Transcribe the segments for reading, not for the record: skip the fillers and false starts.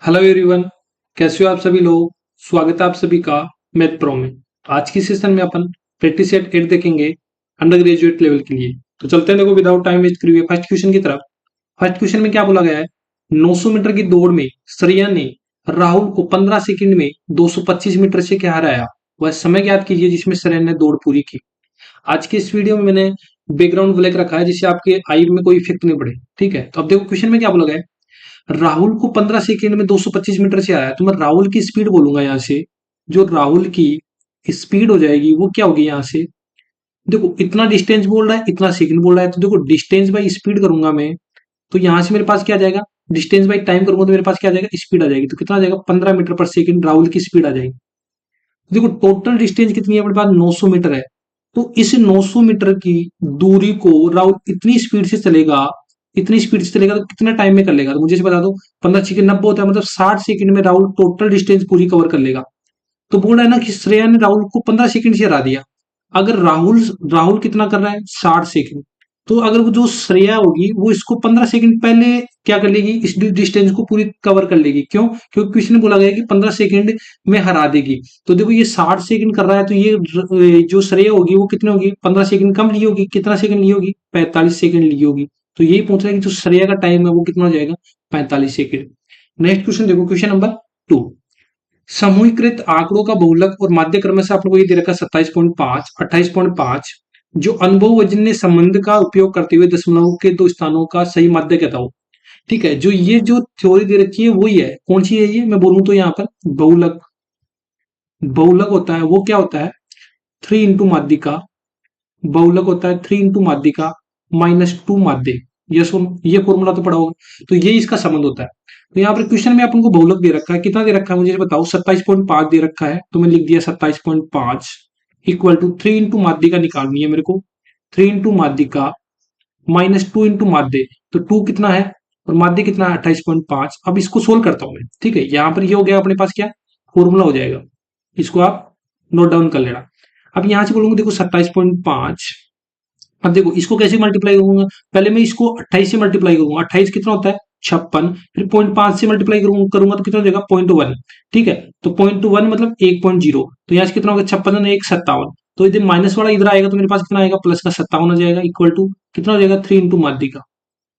Hello everyone. कैसे हो आप सभी लोग। स्वागत है आप सभी का मैथ प्रो में। आज की सेशन में अपन प्रैक्टिस सेट 8 देखेंगे अंडर ग्रेजुएट लेवल के लिए। तो चलते हैं, देखो विदाउट टाइम वेस्ट करिए फर्स्ट क्वेश्चन की तरफ। फर्स्ट क्वेश्चन में क्या बोला गया है, 900 मीटर की दौड़ में श्रेया ने राहुल को 15 सेकंड में 225 मीटर से क्या हराया। वह समय ज्ञात कीजिए जिसमें श्रेया ने दौड़ पूरी की। आज के इस वीडियो में मैंने बैकग्राउंड ब्लैक रखा है जिससे आपके आई में कोई इफेक्ट नहीं पड़े। ठीक है, तो अब देखो क्वेश्चन में क्या बोला गया है, राहुल को 15 सेकंड में 225 मीटर से आया। तो मैं राहुल की स्पीड बोलूंगा यहां से। जो राहुल की स्पीड हो जाएगी वो क्या होगी यहां से। देखो इतना डिस्टेंस बोल रहा है, इतना सेकंड बोल रहा है, तो देखो डिस्टेंस बाई स्पीड करूंगा मैं। तो यहां से मेरे पास क्या आ जाएगा, डिस्टेंस बाई टाइम करूंगा तो मेरे पास क्या आ जाएगा, स्पीड आ जाएगी। तो कितना आ जाएगा, 15 मीटर पर सेकंड राहुल की स्पीड आ जाएगी। तो देखो टोटल डिस्टेंस कितनी है अपने पास, 900 मीटर है। तो इस 900 मीटर की दूरी को राहुल इतनी स्पीड से चलेगा, इतनी स्पीड से चलेगा तो कितना टाइम में कर लेगा। तो मुझे से बता दो, 15 सेकंड 90 होता है, मतलब 60 सेकंड में राहुल टोटल डिस्टेंस पूरी कवर कर लेगा। तो बोल रहा है ना कि श्रेया ने राहुल को 15 सेकंड से हरा दिया। अगर राहुल राहुल कितना कर रहा है, 60 सेकंड। तो अगर वो जो श्रेया होगी वो इसको 15 सेकंड पहले क्या कर लेगी, इस डिस्टेंस को पूरी कवर कर लेगी। क्यों, क्योंकि क्वेश्चन बोला गया है कि 15 सेकंड में हरा देगी। तो देखो ये 60 सेकंड कर रहा है, तो ये जो श्रेया होगी वो कितनी होगी, 15 सेकंड कम ली होगी। कितना सेकंड ली होगी, 45 सेकंड ली होगी। तो यही पूछ रहा है कि जो श्रेया का टाइम है वो कितना हो जाएगा, 45 सेकंड। नेक्स्ट क्वेश्चन देखो, क्वेश्चन नंबर 2। समूहीकृत आंकड़ों का बहुलक और माध्य क्रम से आपको ये दे रखा है 27.5, 28.5। जो अनुभव वजन संबंध का उपयोग करते हुए दशमलव के दो स्थानों का सही माध्य कहता हो। ठीक है, जो ये जो थ्योरी दे रखी है वही है। कौन सी है ये, मैं बोलूं तो यहाँ पर बहुलक। बहुलक होता है वो क्या होता है, 3 इंटू माध्यिका। बहुलक होता है 3 इंटू माध्यिका -2 माध्य। ये फॉर्मूला तो पढ़ा होगा। तो ये इसका संबंध होता है। तो यहाँ पर क्वेश्चन में अपन को बहुलक दे रखा है, कितना दे रखा है मुझे बताओ, 27.5 दे रखा है। तो मैं लिख दिया 27.5 इक्वल टू 3 इंटू माध्यिका निकालनी है मेरे को। 3 इंटू माध्यिका -2 इंटू माध्य। तो 2 कितना है और माध्य कितना है, 28.5। अब इसको सोल्व करता हूं मैं। ठीक है, यहाँ पर ये हो गया अपने पास क्या, फॉर्मूला हो जाएगा। इसको आप नोट डाउन कर लेना। अब यहां से बोलूंगा देखो 27.5। अब देखो इसको कैसे मल्टीप्लाई करूंगा, पहले मैं इसको 28 से मल्टीप्लाई करूंगा। 28 कितना होता है, 56। फिर 0.5 से मल्टीप्लाई करूंगा तो कितना हो जाएगा, 0.1। ठीक है, तो 0.1 मतलब 1.0। तो यहाँ से कितना होगा, 56 1 57। तो यदि माइनस वाला इधर आएगा तो मेरे पास कितना आएगा, प्लस का 57 हो जाएगा इक्वल टू कितना हो जाएगा, 3 इंटू माध्यिका।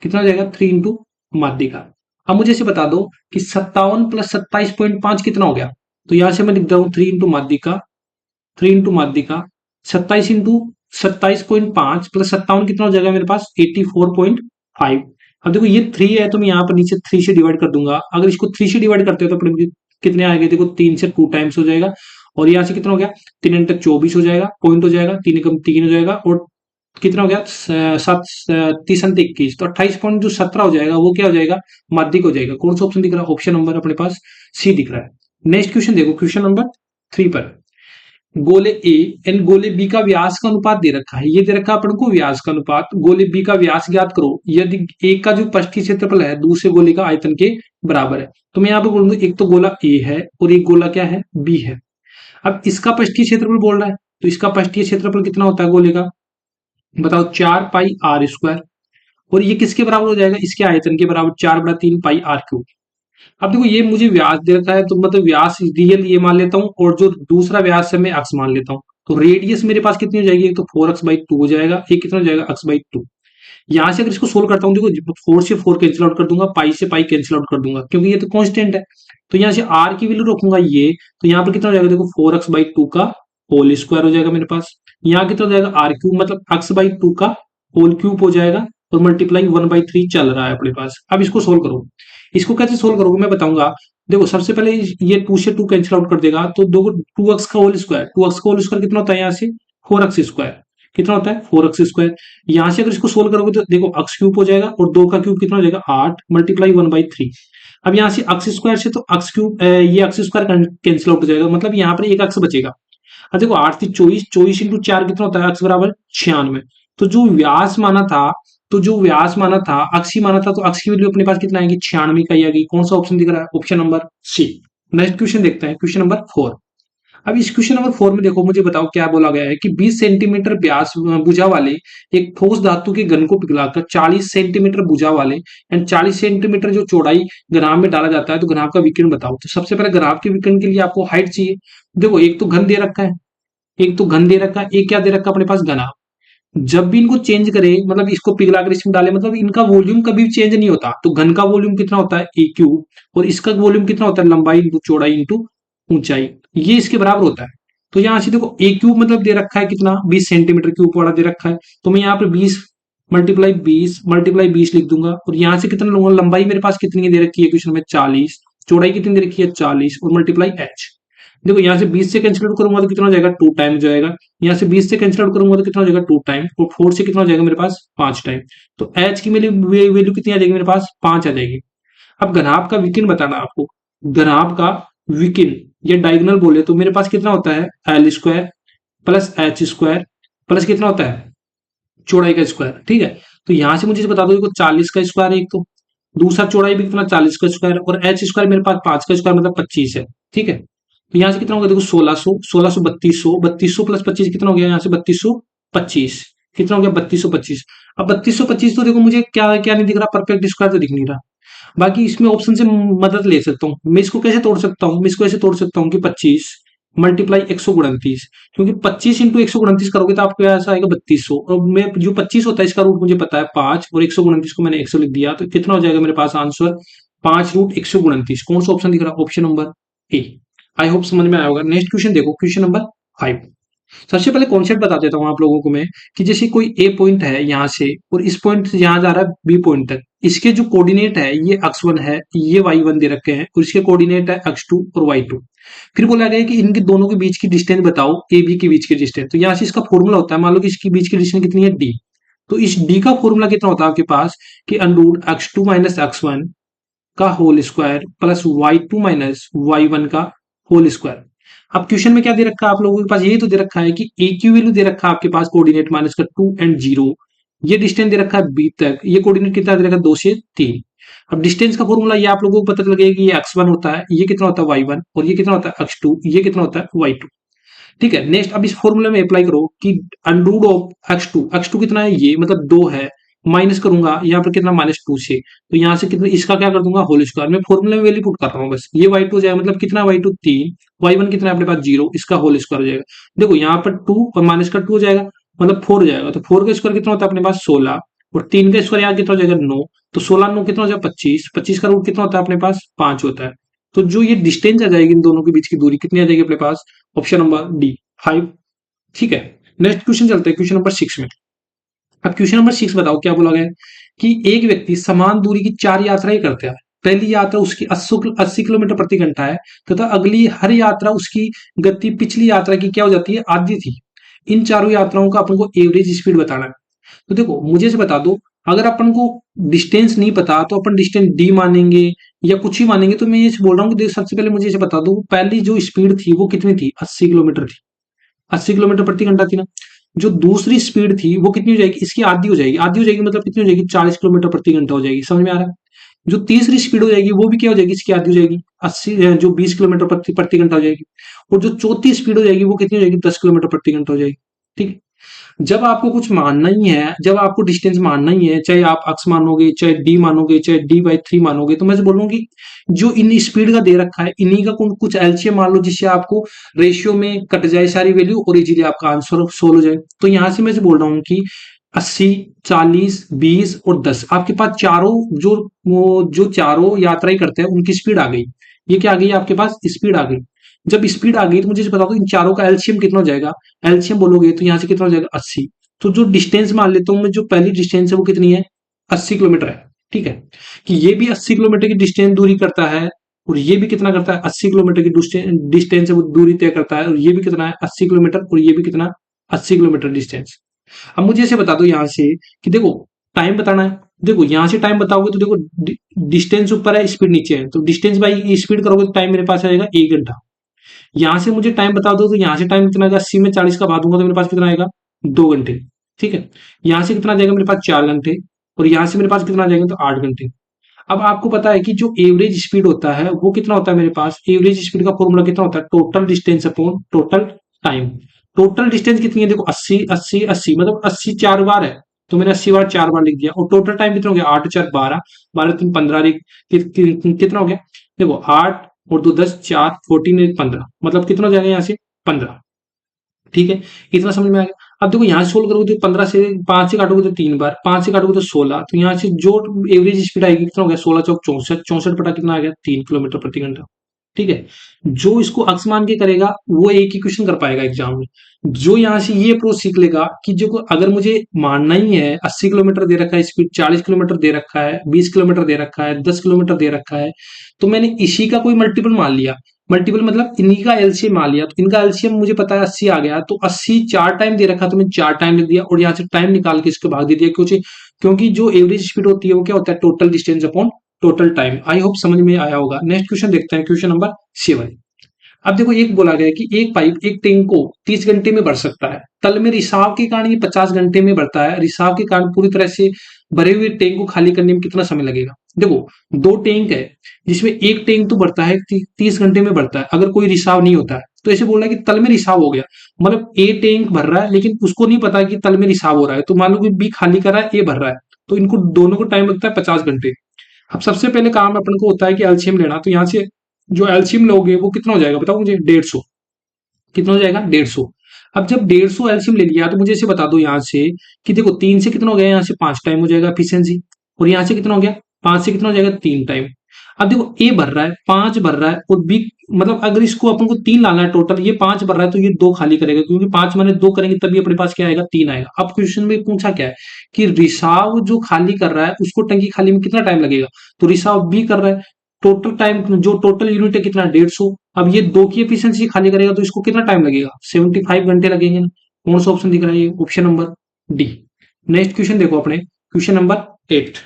कितना हो जाएगा, 3 इंटू माध्यिका। अब मुझे इसे बता दो कि 57 प्लस 27.5 कितना हो गया। तो यहां से मैं लिख रहा हूं 3 इंटू माध्यिका। 3 इंटू माध्यिका 27 इंटू 27.5 प्लस 57 कितना हो जाएगा मेरे पास, 84.5। अब देखो ये 3 है तो मैं यहाँ पर नीचे 3 से डिवाइड कर दूंगा। अगर इसको 3 से डिवाइड करते हो तो अपने कितने आएंगे, देखो 3 से 2 टाइम्स हो जाएगा। और यहाँ से कितना हो गया, 3 इंटू 24 हो जाएगा, पॉइंट हो जाएगा, 3 एकम 3 हो जाएगा। और कितना हो गया, 7 3 21। तो 28.17 हो जाएगा, वो क्या हो जाएगा, माध्यिक हो जाएगा। कौन सा ऑप्शन दिख रहा है, ऑप्शन नंबर अपने पास सी दिख रहा है। नेक्स्ट क्वेश्चन देखो, क्वेश्चन नंबर 3 पर गोले ए एंड गोले बी का व्यास का अनुपात दे रखा है। ये दे रखा है अपन को व्यास का अनुपात। गोले बी का व्यास ज्ञात करो यदि एक का जो पृष्ठीय क्षेत्रफल है दूसरे गोले का आयतन के बराबर है। तो मैं यहाँ पे बोलूंगा एक तो गोला ए है और एक गोला क्या है, बी है। अब इसका पृष्ठीय क्षेत्रफल बोल रहा है, तो इसका पृष्ठीय क्षेत्रफल कितना होता है गोले का, बताओ, 4 पाई r स्क्वायर। और ये किसके बराबर हो जाएगा, इसके आयतन के बराबर, 4/3 पाई r क्यूब। अब देखो ये मुझे व्यास दे रखा है तो मतलब व्यास रियल ये मान लेता हूँ और जो दूसरा व्यास है मैं अक्स मान लेता हूँ। तो रेडियस मेरे पास कितनी हो जाएगी, एक तो 4x/2 हो जाएगा, एक कितना हो जाएगा, x/2। यहां से अगर इसको सोल्व करता हूँ देखो 4 से 4 कैंसिल आउट कर दूंगा, पाई से पाई कैंसिल आउट कर दूंगा क्योंकि ये तो कांस्टेंट है। तो यहाँ से r की वैल्यू रखूंगा ये, तो यहाँ पर कितना हो जाएगा, देखो 4x/2 का होल स्क्वायर हो जाएगा मेरे पास। यहाँ कितना हो जाएगा, r³ मतलब x/2 का होल क्यूब हो जाएगा। और मल्टीप्लाई 1/3 चल रहा है अपने पास। अब इसको सोल्व करो। इसको कैसे सोल्व करोगे मैं बताऊंगा। देखो सबसे पहले ये 2 से 2 कैंसिल आउट कर देगा तो दो 2x का होल स्क्वायर, 2x का होल स्क्वायर कितना होता है यहाँ से, 4x²। कितना होता है, 4x²। यहाँ से अगर इसको सोल्व करोगे तो देखो x³ हो जाएगा और 2 का क्यूब कितना हो जाएगा, 8 मल्टीप्लाई 1/3। अब यहाँ से x² से तो x³ ये x² कैंसिल आउट हो जाएगा, मतलब यहाँ पर एक x बचेगा। अब देखो 8 थी 24, 24 इंटू 4 कितना होता है, x बराबर 96। तो जो व्यास माना था, अक्ष ही माना था, तो अक्ष की वैल्यू अपने पास कितना आएगी, 96 का ही आएगी। कौन सा ऑप्शन दिख रहा है, option number C. Next question देखते हैं, क्वेश्चन नंबर 4। अब इस क्वेश्चन नंबर 4 में देखो, मुझे बताओ क्या बोला गया है कि 20 सेंटीमीटर व्यास भुजा वाले एक ठोस धातु के घन को पिघलाकर 40 सेंटीमीटर भुजा वाले एंड 40 सेंटीमीटर जो चौड़ाई घनाभ में डाला जाता है, तो घनाभ का विकिरण बताओ। तो सबसे पहले घनाभ के विकिरण के लिए आपको हाइट चाहिए। देखो, एक तो घन दे रखा है, एक तो घन दे रखा है, एक क्या दे रखा है अपने पास, घनाभ। जब भी इनको चेंज करे, मतलब इसको पिघलाकर इसमें डाले, मतलब इनका वॉल्यूम कभी चेंज नहीं होता। तो घन का वॉल्यूम कितना होता है, ए क्यूब, और इसका वॉल्यूम कितना होता है, लंबाई इंटू चौड़ाई इंटू ऊंचाई, ये इसके बराबर होता है। तो यहां से देखो, ए क्यूब मतलब दे रखा है कितना, 20 सेंटीमीटर क्यूब वाला दे रखा है। तो मैं यहाँ पर 20 × 20 लिख दूंगा, और यहां से कितना लूंगा, लंबाई मेरे पास कितनी दे रखी है क्वेश्चन में, 40, चौड़ाई कितनी दे रखी है 40, और मल्टीप्लाई एच। देखो, यहाँ से 20 से कैंसिल आउट करूंगा तो कितना हो जाएगा, 2 टाइम हो जाएगा। यहाँ से 20 से कैंसिल आउट करूंगा तो कितना हो जाएगा, 2 टाइम, और 4 से कितना हो जाएगा मेरे पास, 5 टाइम। तो एच की मेरी वैल्यू कितनी आ जाएगी मेरे पास, 5 आ जाएगी। अब घनाभ का विकिरण बताना आपको। घनाभ का विकिरण या डायगोनल बोले तो मेरे पास कितना होता है, L square plus H square plus कितना होता है, चौड़ाई का स्क्वायर। ठीक है, तो यहां से मुझे बता दो, देखो 40 का स्क्वायर है एक, तो दूसरा चौड़ाई भी कितना, 40 का स्क्वायर, और एच स्क्वायर मेरे पास 5 का स्क्वायर मतलब 25 है। ठीक है, तो यहाँ से कितना होगा, देखो 1600, 1600 3200, 3200 प्लस 25 कितना हो गया, यहाँ से 3225, कितना हो गया, 3225। अब 3225 तो देखो मुझे क्या क्या नहीं दिख रहा, परफेक्ट स्क्वायर तो दिख नहीं रहा। बाकी इसमें ऑप्शन से मदद ले सकता हूँ मैं। इसको कैसे तोड़ सकता हूँ, मैं इसको ऐसे तोड़ सकता हूँ कि 25 मल्टीप्लाई 129, क्योंकि 25 इंटू 129 करोगे तो आपको ऐसा आएगा 3200, और मैं जो 25 होता है इसका रूट मुझे पता है 5, और 129 को मैंने 100 लिख दिया, तो कितना हो जाएगा मेरे पास आंसर, 5 √129। कौन सा ऑप्शन दिख रहा है, option number A. I hope समझ में आया होगा। नेक्स्ट क्वेश्चन देखो, क्वेश्चन नंबर 5। सबसे पहले कॉन्सेप्ट बता देता हूं आप लोगों को मैं, कि जैसे कोई ए पॉइंट है यहां से, और इस पॉइंट से यहां जा रहा है बी पॉइंट तक। इसके जो कोऑर्डिनेट है, ये x1 है, ये y1 दे रखे हैं, और इसके कोऑर्डिनेट है x2 और y2। फिर बोला गया है कि इनके दोनों के बीच की डिस्टेंस बताओ, ए बी के बीच की डिस्टेंस। तो यहाँ से इसका फॉर्मूला होता है, मान लो कि इसके बीच की डिस्टेंस कितनी है, डी। तो इस डी का फॉर्मूला कितना होता है आपके पास, कि √x2 - x1 का whole square plus y2 - y1 का होल स्क्वायर। अब क्वेश्चन में क्या दे रखा है आप लोगों के पास, ये तो दे रखा है कि ए की वैल्यू दे रखा है आपके पास, कोऑर्डिनेट माइनस का 2 और 0। ये डिस्टेंस दे रखा है बी तक, ये कोऑर्डिनेट कितना दे रखा है, 2 से 3। अब डिस्टेंस का फॉर्मूला ये आप लोगों को पता चल गया कि ये x1 होता है, ये कितना होता है y1, और ये कितना होता है x2, ये कितना होता है y2। ठीक है, नेक्स्ट अब इस फॉर्मूले में अप्लाई करो कि अंडर ऑफ x2 कितना है, ये मतलब 2 है, माइनस करूंगा यहाँ पर कितना, -2 से, तो यहाँ से कितना, इसका क्या कर दूंगा, होल स्क्वायर। मैं फॉर्मूले में वैल्यू पुट कर रहा हूँ बस। ये y2 हो जाएगा, मतलब कितना y2 3, y1 कितना है अपने पास 0, इसका होल स्क्वायर हो जाएगा। देखो यहाँ पर 2 और माइनस का 2 हो जाएगा, मतलब 4 हो जाएगा। तो 4 का स्क्वायर कितना होता है अपने पास, 16, और 3 का स्क्वायर यहाँ कितना हो जाएगा, 9। तो 16 9 कितना हो जाएगा, 25, 25 का रूट कितना होता है अपने पास, 5 होता है। तो जो ये डिस्टेंस आ जाएगी इन दोनों के बीच की दूरी कितनी आ जाएगी अपने पास, ऑप्शन नंबर डी, 5। ठीक है, नेक्स्ट क्वेश्चन चलते हैं क्वेश्चन नंबर 6 में। अब क्वेश्चन नंबर 6 बताओ क्या बोला गया है, कि एक व्यक्ति समान दूरी की 4 यात्राएं करता है। पहली यात्रा उसकी 80 किलोमीटर प्रति घंटा है, तथा अगली हर यात्रा उसकी गति पिछली यात्रा की क्या हो जाती है, आधी थी। इन चारों यात्राओं का अपन को एवरेज स्पीड बताना है। तो देखो मुझे से बता दो, अगर अपन को डिस्टेंस नहीं पता तो अपन डिस्टेंस डी मानेंगे या कुछ ही मानेंगे। तो मैं ये बोल रहा हूँ कि सबसे पहले मुझे बता दो, पहली जो स्पीड थी वो कितनी थी, 80 किलोमीटर थी, 80 किलोमीटर प्रति घंटा थी ना। जो दूसरी स्पीड थी वो कितनी हो जाएगी, इसकी आधी हो जाएगी। आधी हो जाएगी मतलब कितनी हो जाएगी, 40 किलोमीटर प्रति घंटा हो जाएगी। समझ में आ रहा है। जो तीसरी स्पीड हो जाएगी वो भी क्या हो जाएगी, इसकी आधी हो जाएगी, 80 जो 20 किलोमीटर प्रति घंटा हो जाएगी। और जो चौथी स्पीड हो जाएगी वो कितनी हो जाएगी, 10 किलोमीटर प्रति घंटा हो जाएगी। ठीक है, जब आपको कुछ मानना ही है, जब आपको डिस्टेंस मानना ही है, चाहे आप x मानोगे, चाहे d मानोगे, चाहे d/3 मानोगे, तो मैं बोल रहा हूँ कि जो इन स्पीड का दे रखा है इन्हीं का कुछ एलसीएम मान लो, जिससे आपको रेशियो में कट जाए सारी वैल्यू और इजीली आपका आंसर सोल्व हो जाए। तो यहां से मैं बोल रहा हूँ कि 80, 40, 20 और 10 आपके पास चारों जो चारों यात्राएं करते हैं उनकी स्पीड आ गई। ये क्या आ गई आपके पास, स्पीड आ गई। जब स्पीड आ गई तो मुझे बता दो इन चारों का एलसीएम कितना हो जाएगा। एलसीएम बोलोगे तो यहाँ से कितना हो जाएगा, 80। तो जो डिस्टेंस मान लेता हूँ मैं, जो पहली डिस्टेंस है वो कितनी है, 80 किलोमीटर है। ठीक है, कि ये भी 80 किलोमीटर की डिस्टेंस दूरी करता है, और ये भी कितना करता है, 80 किलोमीटर की डिस्टेंस है वो दूरी तय करता है, और ये भी कितना है, 80 किलोमीटर, और ये भी कितना, 80 किलोमीटर डिस्टेंस। अब मुझे ऐसे बता दो यहाँ से कि देखो टाइम बताना है। देखो यहाँ से टाइम बताओगे तो देखो डिस्टेंस ऊपर है, स्पीड नीचे है, तो डिस्टेंस बाई स्पीड करोगे तो टाइम मेरे पास आएगा 1 घंटा। यहाँ से मुझे टाइम बता दो तो यहाँ से टाइम कितना आएगा, 80 में 40 का भाग दूंगा तो मेरे पास कितना आएगा, 2 घंटे। ठीक है, यहाँ से कितना आ जाएगा मेरे पास, 4 घंटे, और यहाँ से मेरे पास कितना आ जाएगा, तो 8 घंटे। अब आपको पता है कि जो एवरेज स्पीड होता है वो कितना होता है मेरे पास, एवरेज स्पीड का फॉर्मूला कितना होता है, total distance upon total time. Total distance कितनी है, देखो 80 80 80, मतलब 80 4 बार है, तो मैंने 80 बार 4 बार लिख दिया। और टोटल टाइम कितना हो गया, 8 4 12, 12 3 15, कितना हो गया, देखो 8 और 2 10, 4 14 15, मतलब कितना हो जाएगा यहाँ से 15। ठीक है, इतना समझ में आ गया। अब देखो यहाँ से सोल्व करोगे तो 15 से 5 से काटोगे तो 3 बार, 5 से काटोगे तो 16, तो यहाँ से जो एवरेज स्पीड आएगी कितना हो गया, 16 चौक 64, 64 बटा कितना आ गया, 3 किलोमीटर प्रति घंटा। ठीक है, जो इसको अक्स मान के करेगा वो एक ही क्वेश्चन कर पाएगा एग्जाम में। जो यहाँ से ये अप्रोच सीख लेगा कि जो अगर मुझे मानना ही है 80 किलोमीटर दे रखा है स्पीड, 40 किलोमीटर दे रखा है, 20 किलोमीटर दे रखा है, 10 किलोमीटर दे रखा है, तो मैंने इसी का कोई मल्टीपल मान लिया। मल्टीपल मतलब इन्हीं का एलसीएम मान लिया, तो इनका एलसीएम मुझे पता है 80 आ गया, तो 80 4 टाइम दे रखा तो मैं 4 टाइम लिख दिया और यहाँ से टाइम निकाल के इसके भाग दे दिया। क्योंकि जो एवरेज स्पीड होती है वो क्या होता है, total distance upon total time. I hope समझ में आया होगा। नेक्स्ट क्वेश्चन देखते हैं, क्वेश्चन नंबर 7। अब देखो एक बोला गया है कि एक पाइप एक टैंक को 30 घंटे में भर सकता है, तल में रिसाव के कारण ये 50 घंटे में भरता है, रिसाव के कारण पूरी तरह से भरे हुए टैंक को खाली करने में कितना समय लगेगा। देखो दो टैंक है जिसमें एक टैंक तो भरता है 30 घंटे में भरता है अगर कोई रिसाव नहीं होता है, तो ऐसे बोल रहा है कि तल में रिसाव हो गया, मतलब ए टैंक भर रहा है लेकिन उसको नहीं पता कि तल में रिसाव हो रहा है, तो मान लो कि बी खाली कर रहा है, ए भर रहा है, तो इनको दोनों को टाइम लगता है 50 घंटे। अब सबसे पहले काम अपन को होता है कि एलसीएम लेना, तो यहाँ से जो एलसीएम लोगे वो कितना हो जाएगा बताओ मुझे, 150। कितना हो जाएगा, 150। अब जब 150 एलसीएम ले लिया तो मुझे इसे बता दो यहाँ से कि देखो 3 से कितना हो गया, यहाँ से 5 टाइम हो जाएगा एफिशिएंसी, और यहाँ से कितना हो गया, 5 से कितना हो जाएगा, 3 टाइम। अब देखो ए भर रहा है, 5 भर रहा है, और बी मतलब अगर इसको अपन को 3 लाना है टोटल, ये 5 भर रहा है तो ये 2 खाली करेगा, क्योंकि 5 माने 2 करेंगे तभी अपने पास क्या आएगा, 3 आएगा। अब क्वेश्चन में पूछा क्या है कि रिसाव जो खाली कर रहा है उसको टंकी खाली में कितना टाइम लगेगा, तो रिसाव बी कर रहा है, टोटल टाइम जो टोटल यूनिट है कितना, 150। अब ये 2 की एफिशिएंसी खाली करेगा तो इसको कितना टाइम लगेगा, 75 घंटे लगेंगे ना। कौन सा ऑप्शन दिख रहा है, ये option number D. Next question देखो अपने, क्वेश्चन नंबर 8।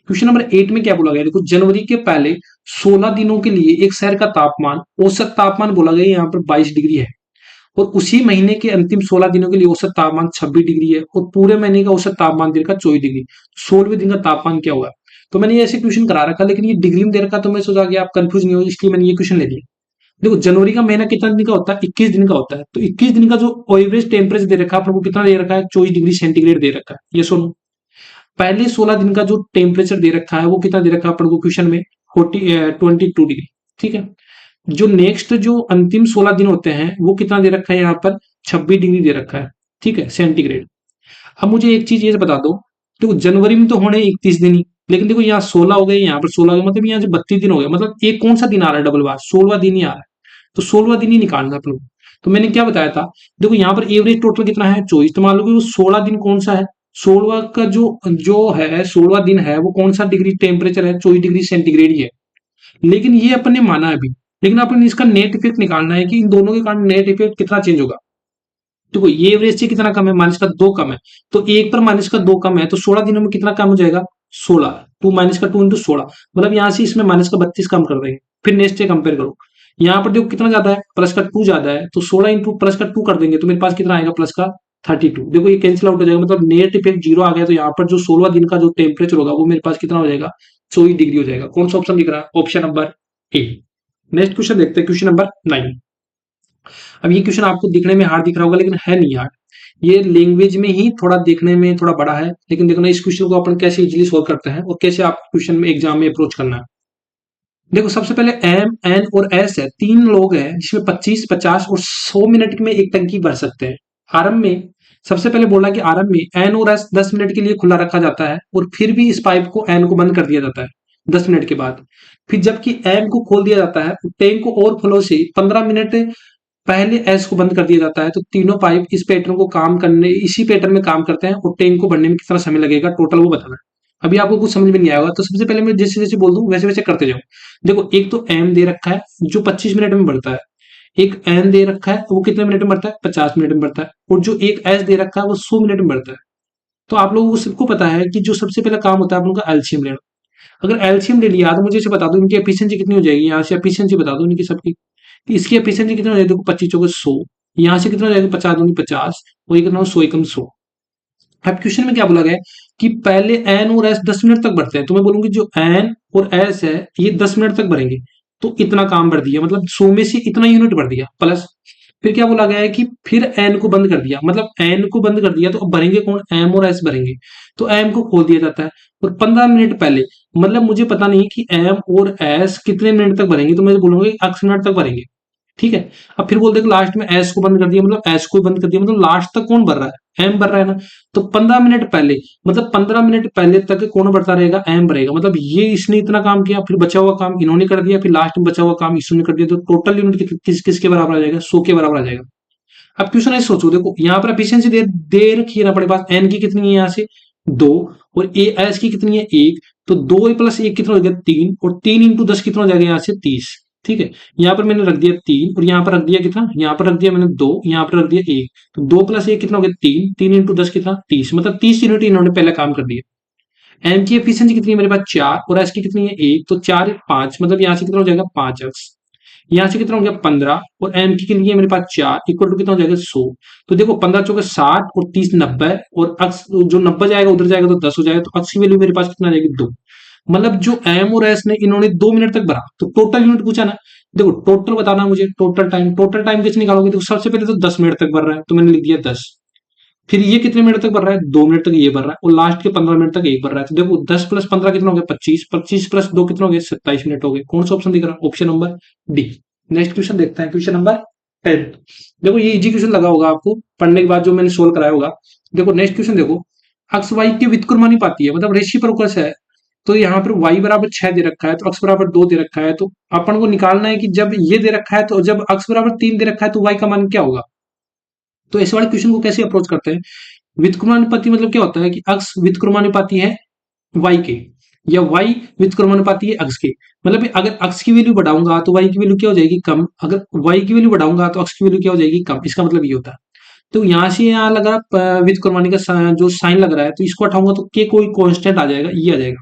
क्वेश्चन नंबर 8 में क्या बोला गया, देखो जनवरी के पहले 16 दिनों के लिए एक शहर का तापमान, औसत तापमान बोला गया यहाँ पर 22 डिग्री है, और उसी महीने के अंतिम 16 दिनों के लिए औसत तापमान 26 डिग्री है, और पूरे महीने का औसत तापमान दे रखा 24 डिग्री। 16वें दिन का तापमान क्या होगा। तो मैंने ऐसे क्वेश्चन करा रखा, लेकिन ये डिग्री में दे रखा, तो मैं सोचा कि आप कंफ्यूज नहीं हो, इसलिए मैंने ये क्वेश्चन ले लिया। देखो जनवरी का महीना कितना दिन का होता है, 21 दिन का होता है, तो 21 दिन का जो एवरेज टेम्परेचर दे रखा है आपको कितना दे रखा है, 24 डिग्री सेंटीग्रेड दे रखा है। ये सुनो, पहले 16 दिन का जो टेम्परेचर दे रखा है वो कितना दे रखा है अपन को क्वेश्चन में, 22 डिग्री। ठीक है, जो नेक्स्ट जो अंतिम 16 दिन होते हैं वो कितना दे रखा है यहाँ पर, 26 डिग्री दे रखा है। ठीक है, सेंटीग्रेड। अब मुझे एक चीज ये बता दो, देखो जनवरी में तो होने 31 दिन ही, लेकिन देखो यहाँ 16 हो गए, यहाँ पर 16 हो गए, मतलब यहाँ से 32 दिन हो गए, मतलब एक कौन सा दिन आ रहा है डबल बार, 16वां दिन ही आ रहा है, तो 16वां दिन ही निकालना अपन को। तो मैंने क्या बताया था, देखो यहाँ पर एवरेज टोटल कितना है, 24, तो मान लो कि वो 16 दिन कौन सा है, 16वां का जो जो है 16वां दिन है वो कौन सा डिग्री टेम्परेचर है, 24 डिग्री सेंटीग्रेड ही है। लेकिन ये अपन ने माना अभी, लेकिन अपन इसका नेट इफेक्ट निकालना है कि इन दोनों के कारण नेट इफेक्ट कितना चेंज होगा। देखो ये एवरेज से कितना कम है, माइनस का 2 कम है, तो एक पर माइनस का 2 कम है, तो 16 दिनों में कितना कम हो जाएगा, 16, 2 माइनस का 2 इंटू 16, मतलब यहाँ से इसमें माइनस का 32 कम कर देंगे। फिर नेक्स्ट से कंपेयर करो, यहाँ पर देखो कितना ज्यादा है, प्लस का 2 ज्यादा है, तो 16 इंटू प्लस का 2 कर देंगे तो मेरे पास कितना आएगा, प्लस का 32। देखो ये कैंसिल आउट हो जाएगा, मतलब नेट इफेक्ट 0 आ गया, तो यहाँ पर जो 16 दिन का जो टेम्परेचर होगा वो मेरे पास कितना हो जाएगा, 24 डिग्री हो जाएगा। कौन सा ऑप्शन दिख रहा है, option number A. Next question देखते हैं, क्वेश्चन नंबर 9। अब ये क्वेश्चन आपको दिखने में हार्ड दिख रहा होगा, लेकिन है नहीं हार्ड, ये लैंग्वेज में ही थोड़ा देखने में थोड़ा बड़ा है, लेकिन देखो ना इस क्वेश्चन को अपन कैसे इजीली सोल्व करते हैं और कैसे आप क्वेश्चन में एग्जाम में अप्रोच करना है। देखो सबसे पहले एम एन और एस है, 3 लोग हैं जिसमें 25 50 और 100 मिनट में एक टंकी भर सकते हैं। आरंभ में सबसे पहले बोला कि आरंभ में एन और एस 10 मिनट के लिए खुला रखा जाता है, और फिर भी इस पाइप को एन को बंद कर दिया जाता है 10 मिनट के बाद। फिर जबकि एम को खोल दिया जाता है, टैंक को ओवरफ्लो से 15 मिनट पहले एस को बंद कर दिया जाता है, तो तीनों पाइप इस पैटर्न को काम करने इसी पैटर्न में काम करते हैं, और टैंक को भरने में कितना समय लगेगा टोटल वो बताना है। अभी आपको कुछ समझ में नहीं आएगा, तो सबसे पहले मैं जैसे जैसे बोल दूं वैसे वैसे करते जाओ। देखो एक तो एम दे रखा है जो 25 मिनट में बढ़ता है, एक एन दे रखा है वो कितने मिनट में बढ़ता है, 50 मिनट में बढ़ता है, और जो एक एस दे रखा है वो 100 मिनट में बढ़ता है। तो आप लोगों को सबको पता है कि जो सबसे पहला काम होता है आप लोगों का एलसीएम लेना। अगर एलसीएम ले लिया तो मुझे इसे बता दो इनकी एफिशिएंसी कितनी हो जाएगी, यहाँ से एफिशिएंसी बता दो इनकी सबकी, कि इसकी एफिशिएंसी कितनी हो जाएगी, देखो 25 चौके 100, यहाँ से कितना हो जाएगा 50 दूनी 50, और ये कितना 100 एकम 100। अब क्वेश्चन में क्या बोला गया है कि पहले एन और एस 10 मिनट तक बढ़ते हैं, तो मैं बोलूंगी जो एन और एस है ये 10 मिनट तक बढ़ेंगे, तो इतना काम बढ़ दिया, मतलब 100 में से इतना यूनिट बढ़ दिया। प्लस फिर क्या बोला गया है कि फिर एन को बंद कर दिया, मतलब एन को बंद कर दिया तो अब भरेंगे कौन, एम और एस भरेंगे, तो एम को खोल दिया जाता है। और 15 मिनट पहले, मतलब मुझे पता नहीं कि एम और एस कितने मिनट तक भरेंगे, तो मैं बोलूंगा 8 मिनट तक भरेंगे। ठीक है। अब फिर बोलते हैं लास्ट में एस को बंद कर दिया, मतलब एस को बंद कर दिया, मतलब लास्ट तक कौन भर रहा है, एम भर रहा है ना। तो 15 मिनट पहले, मतलब 15 मिनट पहले तक कौन बढ़ता रहेगा, एम भरेगा, मतलब ये इसने इतना काम किया, फिर बचा हुआ काम इन्होंने कर दिया, फिर लास्ट में बचा हुआ काम इसने कर दिया, तो टोटल यूनिट किसके बराबर आ जाएगा, 100 के बराबर आ जाएगा। अब क्वेश्चन ऐसे सोचो, देखो यहाँ पर एफिशिएंसी दे रखी है ना अपने पास, एन की कितनी है यहाँ से 2, और ए एस की कितनी है 1, तो 2 प्लस 1 कितना हो जाएगा 3, और 3 इंटू 10 कितना हो जाएगा यहाँ से 30। ठीक है, यहाँ पर मैंने रख दिया 3, और यहाँ पर रख दिया कितना, यहाँ पर रख दिया मैंने 2, यहाँ पर रख दिया 1, तो 2 प्लस 1 कितना हो गया 3, 3 इंटू 10 कितना 30, मतलब 30 यूनिट इन्होंने पहले काम कर दिया। एम की एफिशिएंसी कितनी है मेरे पास 4, और एस की कितनी है 1, तो 4 5, मतलब यहाँ से कितना हो जाएगा 5x, यहाँ से कितना हो गया 15, और एम की लिए मेरे पास 4 इक्वल टू कितना हो जाएगा 100। तो देखो 15 चौके 60 और 30 90, और अक्स जो 90 जाएगा उधर जाएगा तो 10 हो जाएगा, तो अक्स की वैल्यू मेरे पास कितना आ जाएगी 2। मतलब जो एम और एस ने इन्होंने 2 मिनट तक भरा, तो टोटल यूनिट पूछा ना, देखो टोटल बताना मुझे, टोटल टाइम कैसे निकालोगे, देखो सबसे पहले तो 10 मिनट तक भर रहा है, तो मैंने लिख दिया 10, फिर ये कितने मिनट तक भर रहा है 2 मिनट तक ये भर रहा है, और लास्ट के 15 मिनट तक एक भर रहा है, तो देखो 10 प्लस 15 कितना हो गया 25, 25 प्लस 2 कितना हो गया 27 मिनट हो गए। कौन सा ऑप्शन दिख रहा है, option number D. Next question देखते हैं, क्वेश्चन नंबर 10। देखो ये इजी क्वेश्चन लगा होगा आपको पढ़ने के बाद जो मैंने सोल्व कराया होगा। देखो नेक्स्ट क्वेश्चन देखो, अक्स वाई की व्युत्क्रमानुपाती है, मतलब रेसिप्रोकल है, तो यहाँ पर y बराबर 6 दे रखा है, तो अक्स बराबर 2 दे रखा है, तो अपन को निकालना है कि जब ये दे रखा है, तो जब अक्स बराबर 3 दे रखा है तो y का मान क्या होगा। तो इस वाले क्वेश्चन को कैसे अप्रोच करते हैं, व्युत्क्रमानुपाती मतलब क्या होता है कि अक्स व्युत्क्रमानुपाती है y के, या y व्युत्क्रमानुपाती है अक्स के, मतलब अगर अक्स की वैल्यू बढ़ाऊंगा तो y की वैल्यू क्या हो जाएगी कम, अगर y की वैल्यू बढ़ाऊंगा तो अक्स की वैल्यू क्या हो जाएगी कम, इसका मतलब ये होता है। तो यहाँ से यहाँ लगा व्युत्क्रमानी का जो साइन लग रहा है, तो इसको हटाऊंगा तो के कोई कांस्टेंट आ जाएगा, ये आ जाएगा।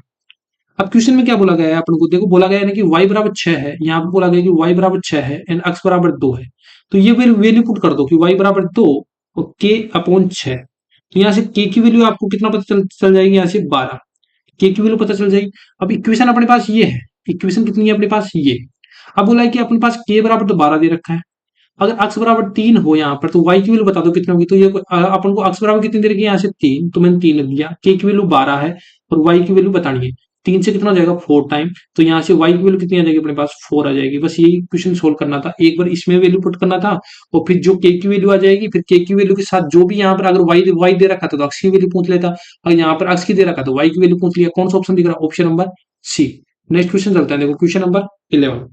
अब क्वेश्चन में क्या बोला गया है अपन को, देखो बोला गया है ना कि y बराबर 6 है, यहाँ पे बोला गया कि y बराबर 6 है एंड x बराबर 2 है, तो ये वैल्यू पुट कर दो कि y बराबर 2 और k अपॉन 6, तो यहाँ से k की वैल्यू आपको कितना पता चल जाएगी, यहाँ से 12 k की वैल्यू पता चल जाएगी। अब इक्वेशन अपने पास ये है, इक्वेशन कितनी है अपने पास ये, अब बोला है कि अपने पास k बराबर तो 12 दे रखा है, अगर x बराबर 3 हो यहाँ पर तो y की वैल्यू बता दो कितनी होगी, तो ये अपन को x बराबर कितनी दे रखी है यहाँ से 3, तो मैंने 3 लिख दिया, k की वैल्यू 12 है और y की वैल्यू बतानी है, 3 से कितना हो जाएगा 4 टाइम, तो यहाँ से y की वैल्यू कितनी आ जाएगी अपने पास 4 आ जाएगी। बस यही क्वेश्चन सोल्व करना था, एक बार इसमें वैल्यू पुट करना था, और फिर जो k की वैल्यू आ जाएगी, फिर k की वैल्यू के साथ जो भी यहाँ पर अगर y दे रखा था तो x की वैल्यू पूछ लेता, अगर यहाँ पर x की दे रखा तो y की वैल्यू पूछ लिया। कौन सा ऑप्शन दिख रहा है, option number C. Next question चलता है, देखो क्वेश्चन नंबर 11।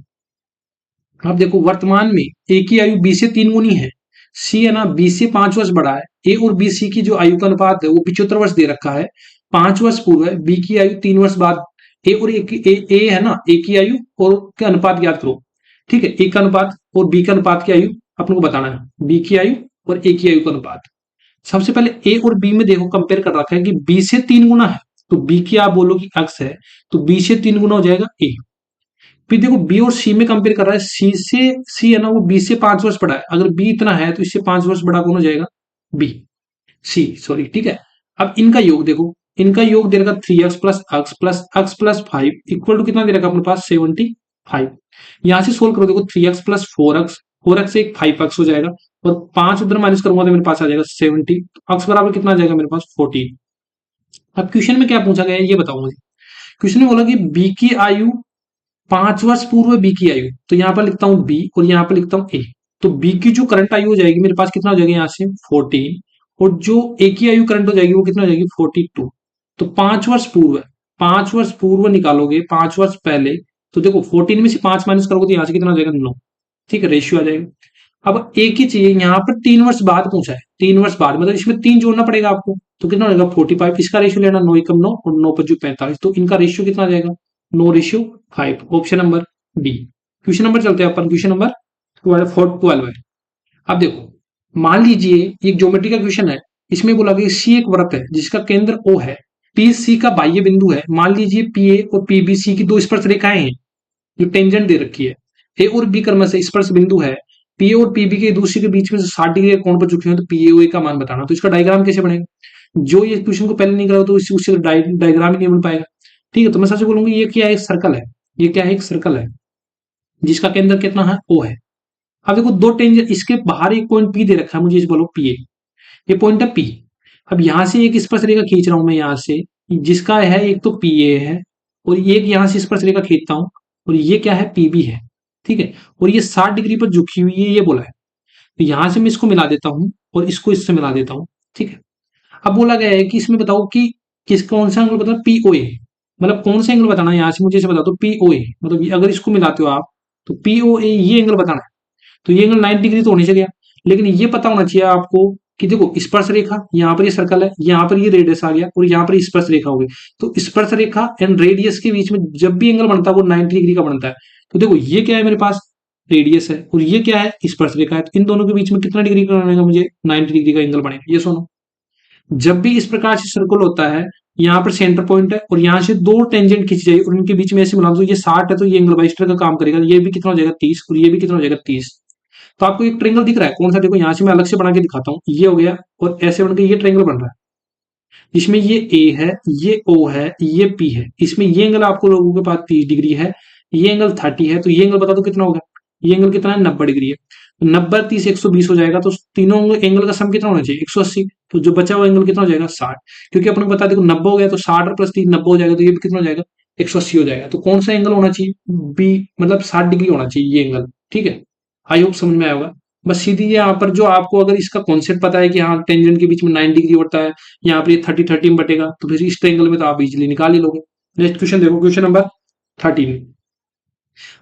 अब देखो वर्तमान में ए की आयु बी से 3 गुनी है, सी है ना बी से 5 वर्ष बड़ा है, ए और बी सी की जो आयु का अनुपात है वो 75 वर्ष दे रखा है, 5 वर्ष पूर्व है, बी की आयु 3 वर्ष बाद, ए और ए है ना, ए की आयु और का अनुपात ज्ञात करो। ठीक है, ए का अनुपात और बी का अनुपात की आयु अपन को बताना है, बी की आयु और ए की आयु का अनुपात। सबसे पहले ए और बी में देखो कंपेयर कर रखा है कि बी से 3 गुना है, तो बी की आप बोलो कि अक्स है, तो बी से 3 गुना हो जाएगा ए। फिर देखो बी और सी में कंपेयर कर रहा है, सी है ना वो बी से 5 वर्ष बड़ा है, अगर बी इतना है तो इससे 5 वर्ष बड़ा कौन हो जाएगा, बी सी सॉरी। ठीक है, अब इनका योग देखो, इनका योग दे रखा 3x plus X plus X plus 5 equal to कितना दे रखा अपने पास 75। यहां से सोल्व करो, देखो 3x प्लस 4x से एक 5x हो जाएगा, और 5 उधर माइनस करूंगा तो मेरे पास आ जाएगा 70, एक्स बराबर कितना आ जाएगा मेरे पास 14। अब क्वेश्चन में क्या पूछा गया है ये बताओ मुझे। क्वेश्चन में बोला कि बी की आयु 5 वर्ष पूर्व बी की आयु, तो यहां पर लिखता हूं बी और यहां पर लिखता हूं ए, तो बी की जो करंट आयु हो जाएगी मेरे पास कितना हो जाएगा यहाँ से 14, और जो ए की आयु करंट हो जाएगी वो कितना हो जाएगी 42। तो 5 वर्ष पूर्व, 5 वर्ष पूर्व निकालोगे 5 वर्ष पहले, तो देखो 14 में से 5 माइनस करोगे तो यहाँ से कितना हो जाएगा 9। ठीक है, रेशियो आ जाएगा। अब एक ही चाहिए, यहाँ पर 3 वर्ष बाद पूछा है, 3 वर्ष बाद मतलब इसमें 3 जोड़ना पड़ेगा आपको, तो कितना हो जाएगा 45, इसका रेशियो लेना 9 एकम 9 और 9 5 45, तो इनका रेशियो कितना आ जाएगा 9:5, option number D. Question number चलते हैं अपन, क्वेश्चन नंबर 12 है। अब देखो मान लीजिए एक ज्योमेट्री का क्वेश्चन है, इसमें बोला गया सी एक वृत्त है जिसका केंद्र ओ है, पी सी का बाह्य बिंदु है, मान लीजिए पी ए और पी बी सी की दो स्पर्श रेखाएं हैं जो टेंजेंट दे रखी है, ए और बी क्रम से स्पर्श बिंदु है, पी ए और पी बी के दूसरे के बीच में 60 डिग्री का कोण पर झुके हैं, तो पी ए ओ ए का मान बताना। तो इसका डायग्राम कैसे बनेगा, जो ये क्वेश्चन को पहले नहीं करा तो उससे डायग्राम ही नहीं बन पाएगा। ठीक है, तो मैं सबसे बोलूंगा ये क्या है, एक सर्कल है। ये क्या है, एक सर्कल है जिसका केंद्र कितना है, ओ है। अब देखो दो टेंजेंट, इसके बाहर एक पॉइंट पी दे रखा है मुझे, इस बोलो पी ए, ये पॉइंट है पी। अब यहां से एक स्पर्श रेखा खींच रहा हूं मैं यहां से, जिसका है एक तो पी ए है, और एक यहां से स्पर्श रेखा खींचता हूं, और ये क्या है, पीबी है। ठीक है, और ये 60 डिग्री पर झुकी हुई है, ये बोला है। तो यहां से मैं इसको मिला देता हूं और इसको इससे मिला देता हूं। ठीक है, अब बोला गया है कि इसमें बताओ कि कौन सा एंगल बताना, पीओए, मतलब कौन सा एंगल बताना है, यहां से मुझे इसे बता दो पीओए, मतलब अगर इसको मिलाते हो आप तो पीओए ये एंगल बताना है। तो ये एंगल 90 डिग्री तो होनी चाहिए, लेकिन ये पता होना चाहिए आपको कि देखो स्पर्श रेखा, यहाँ पर ये सर्कल है, यहाँ पर ये रेडियस आ गया, और यहाँ पर स्पर्श रेखा हो गई। तो स्पर्श रेखा एंड रेडियस के बीच में जब भी एंगल बनता है वो 90 डिग्री का बनता है। तो देखो ये क्या है, मेरे पास रेडियस है, और ये क्या है, स्पर्श रेखा है। तो इन दोनों के बीच में कितना डिग्री का बनेगा, मुझे 90 डिग्री का एंगल बनेगा। ये सुनो, जब भी इस प्रकार से सर्कल होता है, यहाँ पर सेंटर पॉइंट है और यहाँ से दो टेंजेंट खींची जाएगी और उनके बीच में ऐसे मिला दो, ये 60 है तो ये एंगल बाइस्टर का काम करेगा। ये भी कितना हो जाएगा, 30, और ये भी कितना हो जाएगा, 30। तो आपको एक ट्रेंगल दिख रहा है, कौन सा, देखो यहाँ से मैं अलग से बना के दिखाता हूँ, ये हो गया, और ऐसे बनकर ये ट्रेंगल बन रहा है, जिसमें ये ए है, ये ओ है, ये पी है। इसमें ये एंगल आपको लोगों के पास 30 डिग्री है, ये एंगल 30 है, तो ये एंगल बता दो कितना होगा। ये एंगल कितना है, 90 डिग्री है। 90 30 120 हो जाएगा, तो तीनों एंगल का सम कितना होना चाहिए, 180। तो जो बचा हुआ एंगल कितना हो जाएगा, 60। क्योंकि अपने को बता देखो 90 हो गया तो 60 और प्लस 3 90 हो जाएगा, तो ये भी कितना हो जाएगा, 180 हो जाएगा। तो कौन सा एंगल होना चाहिए, बी, मतलब 60 डिग्री होना चाहिए ये एंगल। ठीक है, आई होप समझ में आया होगा। बस सीधी यहाँ पर जो आपको अगर इसका कॉन्सेप्ट पता है कि हाँ टेंजेंट के बीच में 90 डिग्री होता है, यहाँ पर ये 30 30 में बटेगा, तो फिर इस ट्रेंगल में तो आप इजिली निकाल ही लोगे। नेक्स्ट क्वेश्चन देखो, क्वेश्चन नंबर 13।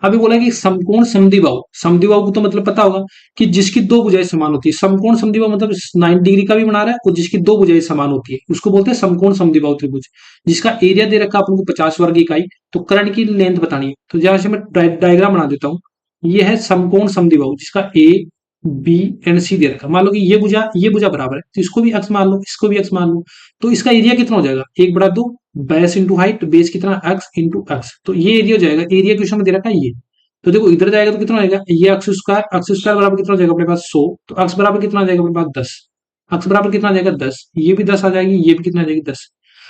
अभी बोला कि समकोण समद्विबाहु, समद्विबाहु को तो मतलब पता होगा कि जिसकी दो भुजाएं समान होती है। समकोण समद्विबाहु मतलब 90 डिग्री का भी बना रहा है और जिसकी दो भुजाएं समान होती है उसको बोलते हैं समकोण समद्विबाहु त्रिभुज। जिसका एरिया दे रखा है अपन को 50 वर्ग इकाई, तो कर्ण की लेंथ बतानी है। तो जैसे मैं डायग्राम बना देता हूँ, ये है समकोण समद्विबाहु जिसका ए बी एंड सी दे रखा। मान लो कि ये भुजा बराबर है, तो इसको भी एक्स मान लो, इसको भी एक्स मान लो। तो इसका एरिया कितना हो जाएगा, 1/2 बेस इंटू हाइट, बेस कितना एक्स इंटू एक्स। तो ये एरिया हो जाएगा, एरिया क्वेश्चन में दे रखा है ये। तो देखो इधर जाएगा तो कितना हो जाएगा, ये एक्स स्क्वायर बराबर कितना हो जाएगा अपने पास 100। तो एक्स बराबर कितना आ जाएगा अपने पास 10। एक्स बराबर कितना आ जाएगा 10, ये भी 10 आ जाएगी, ये भी कितना आ जाएगी 10।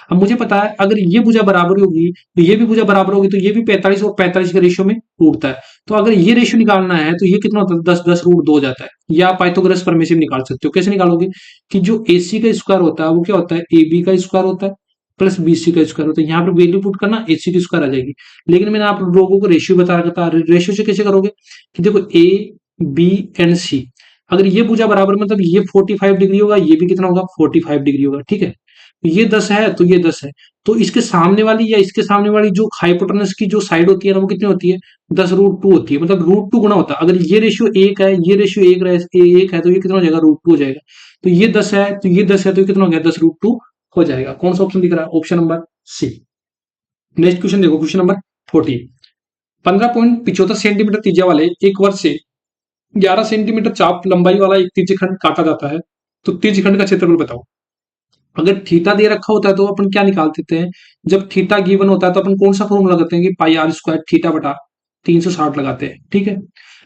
अब मुझे पता है अगर ये भुजा बराबर होगी तो ये भी भुजा बराबर होगी, तो ये भी 45 और 45 के रेशियो में टूटता है। तो अगर ये रेशियो निकालना है तो ये कितना होता है, 10 10 रूट 2 जाता है। या आप पाइथागोरस प्रमेय से निकाल सकते हो। कैसे निकालोगे कि जो एसी का स्क्वायर होता है वो क्या होता है, ए बी का स्क्वायर होता है प्लस बीसी का स्क्वायर होता है। यहाँ पर वैल्यू पुट करना, एसी की स्क्वायर आ जाएगी। लेकिन मैंने आप लोगों को रेशियो बता रखा था, रेशियो से कैसे करोगे कि देखो ए बी एंड सी, अगर ये भुजा बराबर मतलब ये 45 डिग्री होगा, ये भी कितना होगा 45 डिग्री होगा। ठीक है, ये 10 है तो ये 10 है, तो इसके सामने वाली या इसके सामने वाली जो हाइपोटेनस की जो साइड होती है ना वो कितनी होती है, 10 रूट 2 होती है। मतलब रूट 2 गुना होता है। अगर ये रेशियो 1 है, ये रेशियो 1 है, तो ये कितना हो जाएगा, रूट 2 हो जाएगा। तो ये 10 है तो ये 10 है, तो ये कितना हो गया, 10 रूट 2 हो जाएगा। कौन सा ऑप्शन दिख रहा है, option number C. Next question देखो, क्वेश्चन नंबर 14। 15.75 सेंटीमीटर त्रिज्या वाले एक वर्ष से 11 सेंटीमीटर चाप लंबाई वाला एक त्रिज्यखंड काटा जाता है, तो त्रिज्यखंड का क्षेत्रफल बताओ। अगर थीटा दे रखा होता है तो अपन क्या निकाल देते हैं, जब थीटा गिवन होता है तो अपन कौन सा फॉर्मूला लगाते हैं कि पाई आर स्क्वायर थीटा बटा 360 लगाते हैं। ठीक है,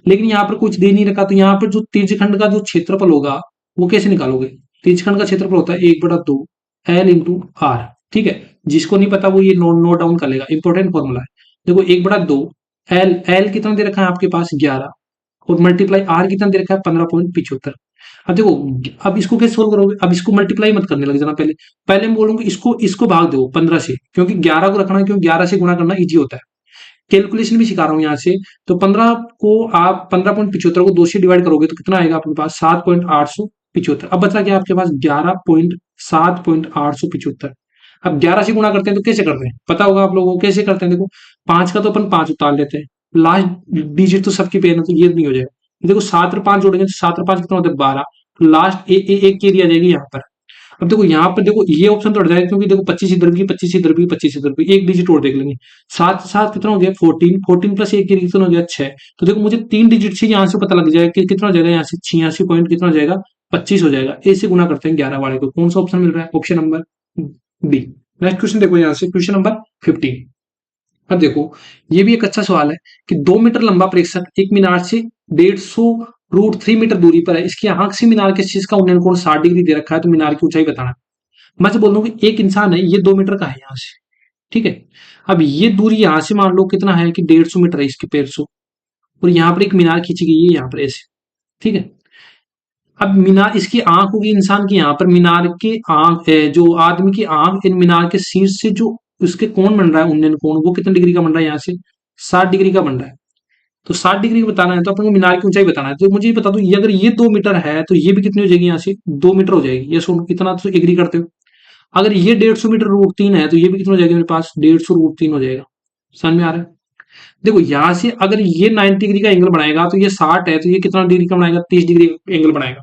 लेकिन यहाँ पर कुछ दे नहीं रखा, तो यहाँ पर जो त्रिज्यखंड का जो क्षेत्रफल होगा वो कैसे निकालोगे। त्रिज्यखंड का क्षेत्रफल होता है 1/2 एल इंटू आर। ठीक है, जिसको नहीं पता वो ये नोट डाउन कर लेगा, इंपॉर्टेंट फॉर्मूला है। देखो 1/2 एल, एल कितना दे रखा है आपके पास 11, और मल्टीप्लाई आर कितना दे रखा है 15.75। अब देखो, अब इसको कैसे सोल्व करोगे, अब इसको मल्टीप्लाई मत करने लग जाना, पहले पहले मैं बोलूंगा इसको इसको भाग दो 15 से, क्योंकि 11 को रखना है, क्योंकि 11 से गुणा करना इजी होता है। कैलकुलेशन भी सिखा रहा हूं यहाँ से। तो 15 को आप 15.75 को 2 से डिवाइड करोगे तो कितना आएगा आपके पास 7.875। अब बचा क्या आपके पास 11.7.875। अब 11 से गुणा करते हैं तो कैसे करते हैं, पता होगा आप लोगों को कैसे करते हैं। देखो 5 का तो अपन 5 उतार लेते हैं, लास्ट डिजिट तो सबकी पेन है, तो ये नहीं हो जाएगा। देखो 7 और 5 जोड़ेंगे तो 7 और 5 कितना होता है 12, तो लास्ट एक की एरिया आ जाएगी यहाँ पर। अब देखो यहाँ पर देखो ये ऑप्शन तो हट जाएगा, क्योंकि देखो 25 इधर भी 25 इधर भी 25 इधर भी, एक डिजिट और देख लेंगे। 7 7 कितना हो गया 14, 14 प्लस एक कितना हो गया 6। तो देखो मुझे 3 डिजिट से यहाँ से पता लग जाएगा कि कितना हो जाएगा, यहाँ से 86 पॉइंट कितना हो जाएगा 25 हो जाएगा। ऐसे गुना करते हैं 11 वाले को। कौन सा ऑप्शन मिल रहा है, option number B. Next question देखो यहाँ से, क्वेश्चन नंबर 15। अब देखो ये भी एक अच्छा सवाल है कि 2 मीटर लंबा प्रेक्षक एक मीनार से 150 √3 मीटर दूरी पर है। इसकी आंख से मीनार किस चीज का उन्नयन कोण 60 डिग्री दे रखा है, तो मीनार की ऊंचाई बताना। मैं से बोल दूं कि एक इंसान है, ये 2 मीटर का है यहाँ से, ठीक है। अब ये दूरी यहां से मान लो कितना है कि 150 मीटर है इसके 150, और यहाँ पर एक मीनार खींची गई है यहाँ पर ऐसे, ठीक है। अब मीनार, इसकी आंख होगी इंसान की यहाँ पर, मीनार की आंख है जो आदमी की आंख इन मीनार के शीर्ष से जो उसके कोण बन रहा है, उन्नयन कोण, वो कितने डिग्री का बन रहा है यहाँ से, 60 डिग्री का बन रहा है। तो 60 डिग्री का बताना है तो अपन को मीनार की ऊंचाई बताना है, तो मुझे ये बता दो, ये अगर ये 2 मीटर है तो ये भी कितनी हो जाएगी यहाँ से, 2 मीटर हो जाएगी। ये सुन, इतना तो एग्री करते हो। अगर ये 150 मीटर √3 है तो ये भी कितना हो जाएगा मेरे पास, 150 √3 हो जाएगा। समझ में आ रहा है? देखो यहाँ से अगर ये 90 डिग्री का एंगल बनाएगा तो ये 60 है, तो ये कितना डिग्री का बनाएगा, 30 डिग्री एंगल बनाएगा।